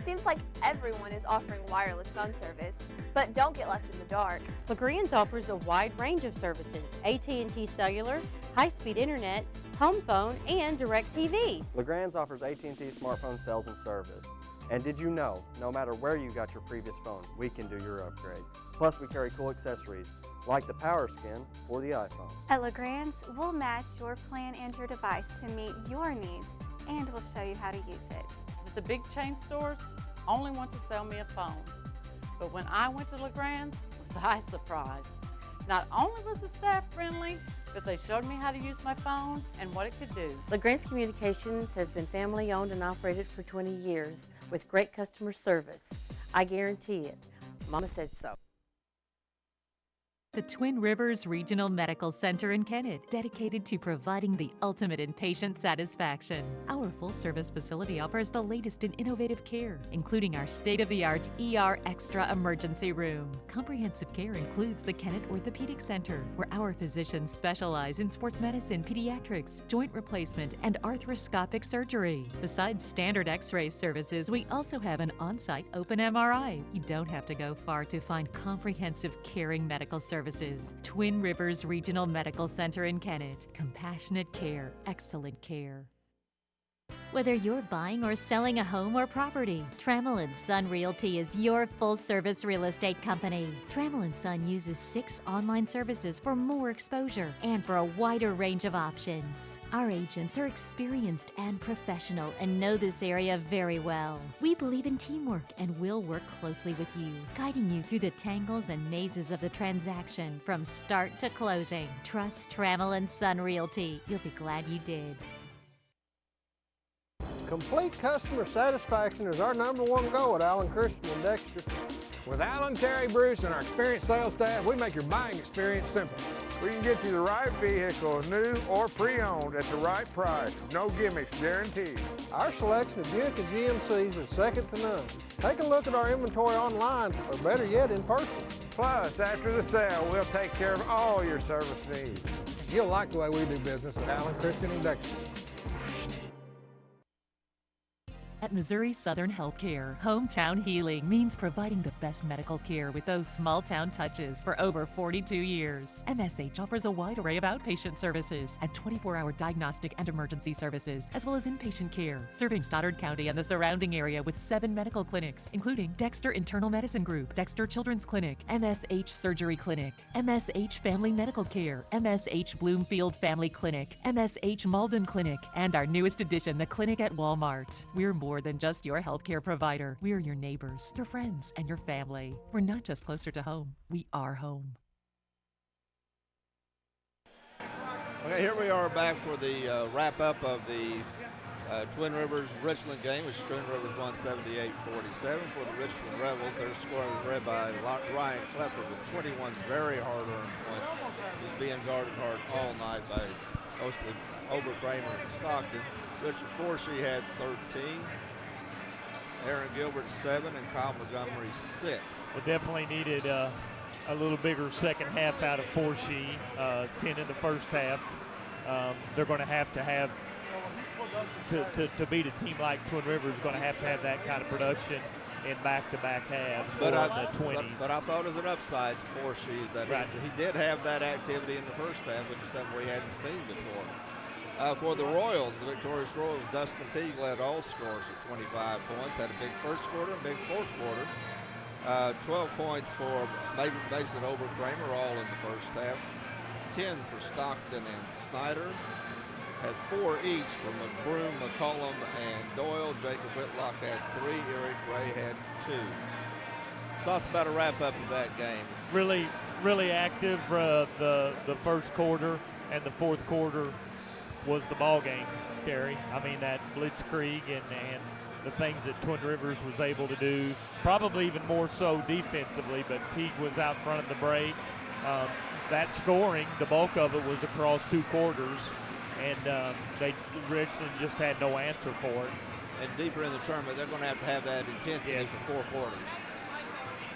The Seems like everyone is offering wireless phone service, but don't get left in the dark. LeGrand's offers a wide range of services: AT&T Cellular, high-speed internet, home phone, and DirecTV. LeGrand's offers AT&T smartphone sales and service. And did you know, no matter where you got your previous phone, we can do your upgrade. Plus, we carry cool accessories, like the power skin for the iPhone. At LeGrand's, we'll match your plan and your device to meet your needs, and we'll show you how to use it. The big chain stores only want to sell me a phone. But when I went to LeGrand's, was I surprised. Not only was the staff friendly, but they showed me how to use my phone and what it could do. LeGrand's Communications has been family-owned and operated for 20 years with great customer service. I guarantee it. Mama said so. The Twin Rivers Regional Medical Center in Kennett, dedicated to providing the ultimate in patient satisfaction. Our full-service facility offers the latest in innovative care, including our state-of-the-art ER Extra emergency room. Comprehensive care includes the Kennett Orthopedic Center, where our physicians specialize in sports medicine, pediatrics, joint replacement, and arthroscopic surgery. Besides standard X-ray services, we also have an on-site open MRI. You don't have to go far to find comprehensive, caring medical services. Twin Rivers Regional Medical Center in Kennett. Compassionate care, excellent care. Whether you're buying or selling a home or property, Trammell & Son Realty is your full-service real estate company. Trammell & Son uses 6 online services for more exposure and for a wider range of options. Our agents are experienced and professional and know this area very well. We believe in teamwork and will work closely with you, guiding you through the tangles and mazes of the transaction from start to closing. Trust Trammell & Son Realty. You'll be glad you did. Complete customer satisfaction is our #1 goal at Allen Christian and Dexter. With Alan, Terry, Bruce, and our experienced sales staff, we make your buying experience simple. We can get you the right vehicle, new or pre-owned, at the right price. No gimmicks, guaranteed. Our selection of Buick and GMCs is second to none. Take a look at our inventory online, or better yet, in person. Plus, after the sale, we'll take care of all your service needs. You'll like the way we do business at Allen Christian and Dexter. At Missouri Southern Healthcare, hometown healing means providing the best medical care with those small-town touches for over 42 years. MSH offers a wide array of outpatient services and 24-hour diagnostic and emergency services, as well as inpatient care, serving Stoddard County and the surrounding area with 7 medical clinics, including Dexter Internal Medicine Group, Dexter Children's Clinic, MSH Surgery Clinic, MSH Family Medical Care, MSH Bloomfield Family Clinic, MSH Malden Clinic, and our newest addition, the Clinic at Walmart. We're more than just your healthcare provider. We're your neighbors, your friends, and your family. We're not just closer to home, we are home. Okay, here we are back for the wrap-up of the Twin Rivers Richland game, which Twin Rivers won 78-47 for the Richland Rebels. Their score was read by Ryan Klepper with 21 very hard-earned points. He's being guarded hard all night by mostly Oberkramer and Stockton. Richard Forsey had 13. Aaron Gilbert 7 and Kyle Montgomery 6. We definitely needed a little bigger second half out of Forsey, 10 in the first half. They're going to have to beat a team like Twin Rivers, going to have that kind of production in back-to-back halves in the 20s. But I thought it was an upside for Forsey that he did have that activity in the first half, which is something we hadn't seen before. For the Royals, the victorious Royals, Dustin Teague led all scorers at 25 points, had a big first quarter, a big fourth quarter. 12 points for Mason Oberkramer, all in the first half. 10 for Stockton and Snyder. Had 4 each from McBroom, McCollum, and Doyle. Jacob Whitlock had 3. Eric Ray had 2. Thoughts about a wrap-up of that game? Really, really active the first quarter, and the fourth quarter was the ball game, Terry. I mean, that blitzkrieg and the things that Twin Rivers was able to do, probably even more so defensively, but Teague was out front of the break. That scoring, the bulk of it was across 2 quarters, and Richland just had no answer for it. And deeper in the tournament, they're going to have that intensity for 4 quarters.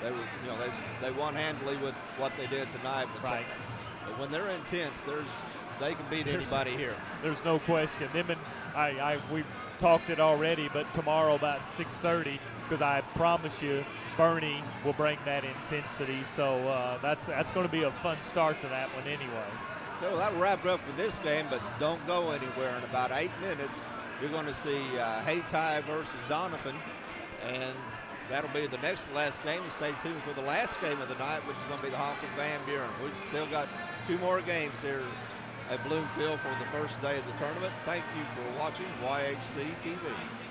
They were, they won handily with what they did tonight. But when they're intense, they can beat anybody here. There's no question. Them and we've talked it already, but tomorrow about 6:30, because I promise you, Bernie will bring that intensity. So that's going to be a fun start to that one anyway. So that'll wrap it up for this game, but don't go anywhere. In about 8 minutes, you're going to see Hayti versus Donovan, and that'll be the next to last game. Stay tuned for the last game of the night, which is going to be the Hawkins Van Buren. We've still got 2 more games here at Bloomfield for the first day of the tournament. Thank you for watching YHC TV.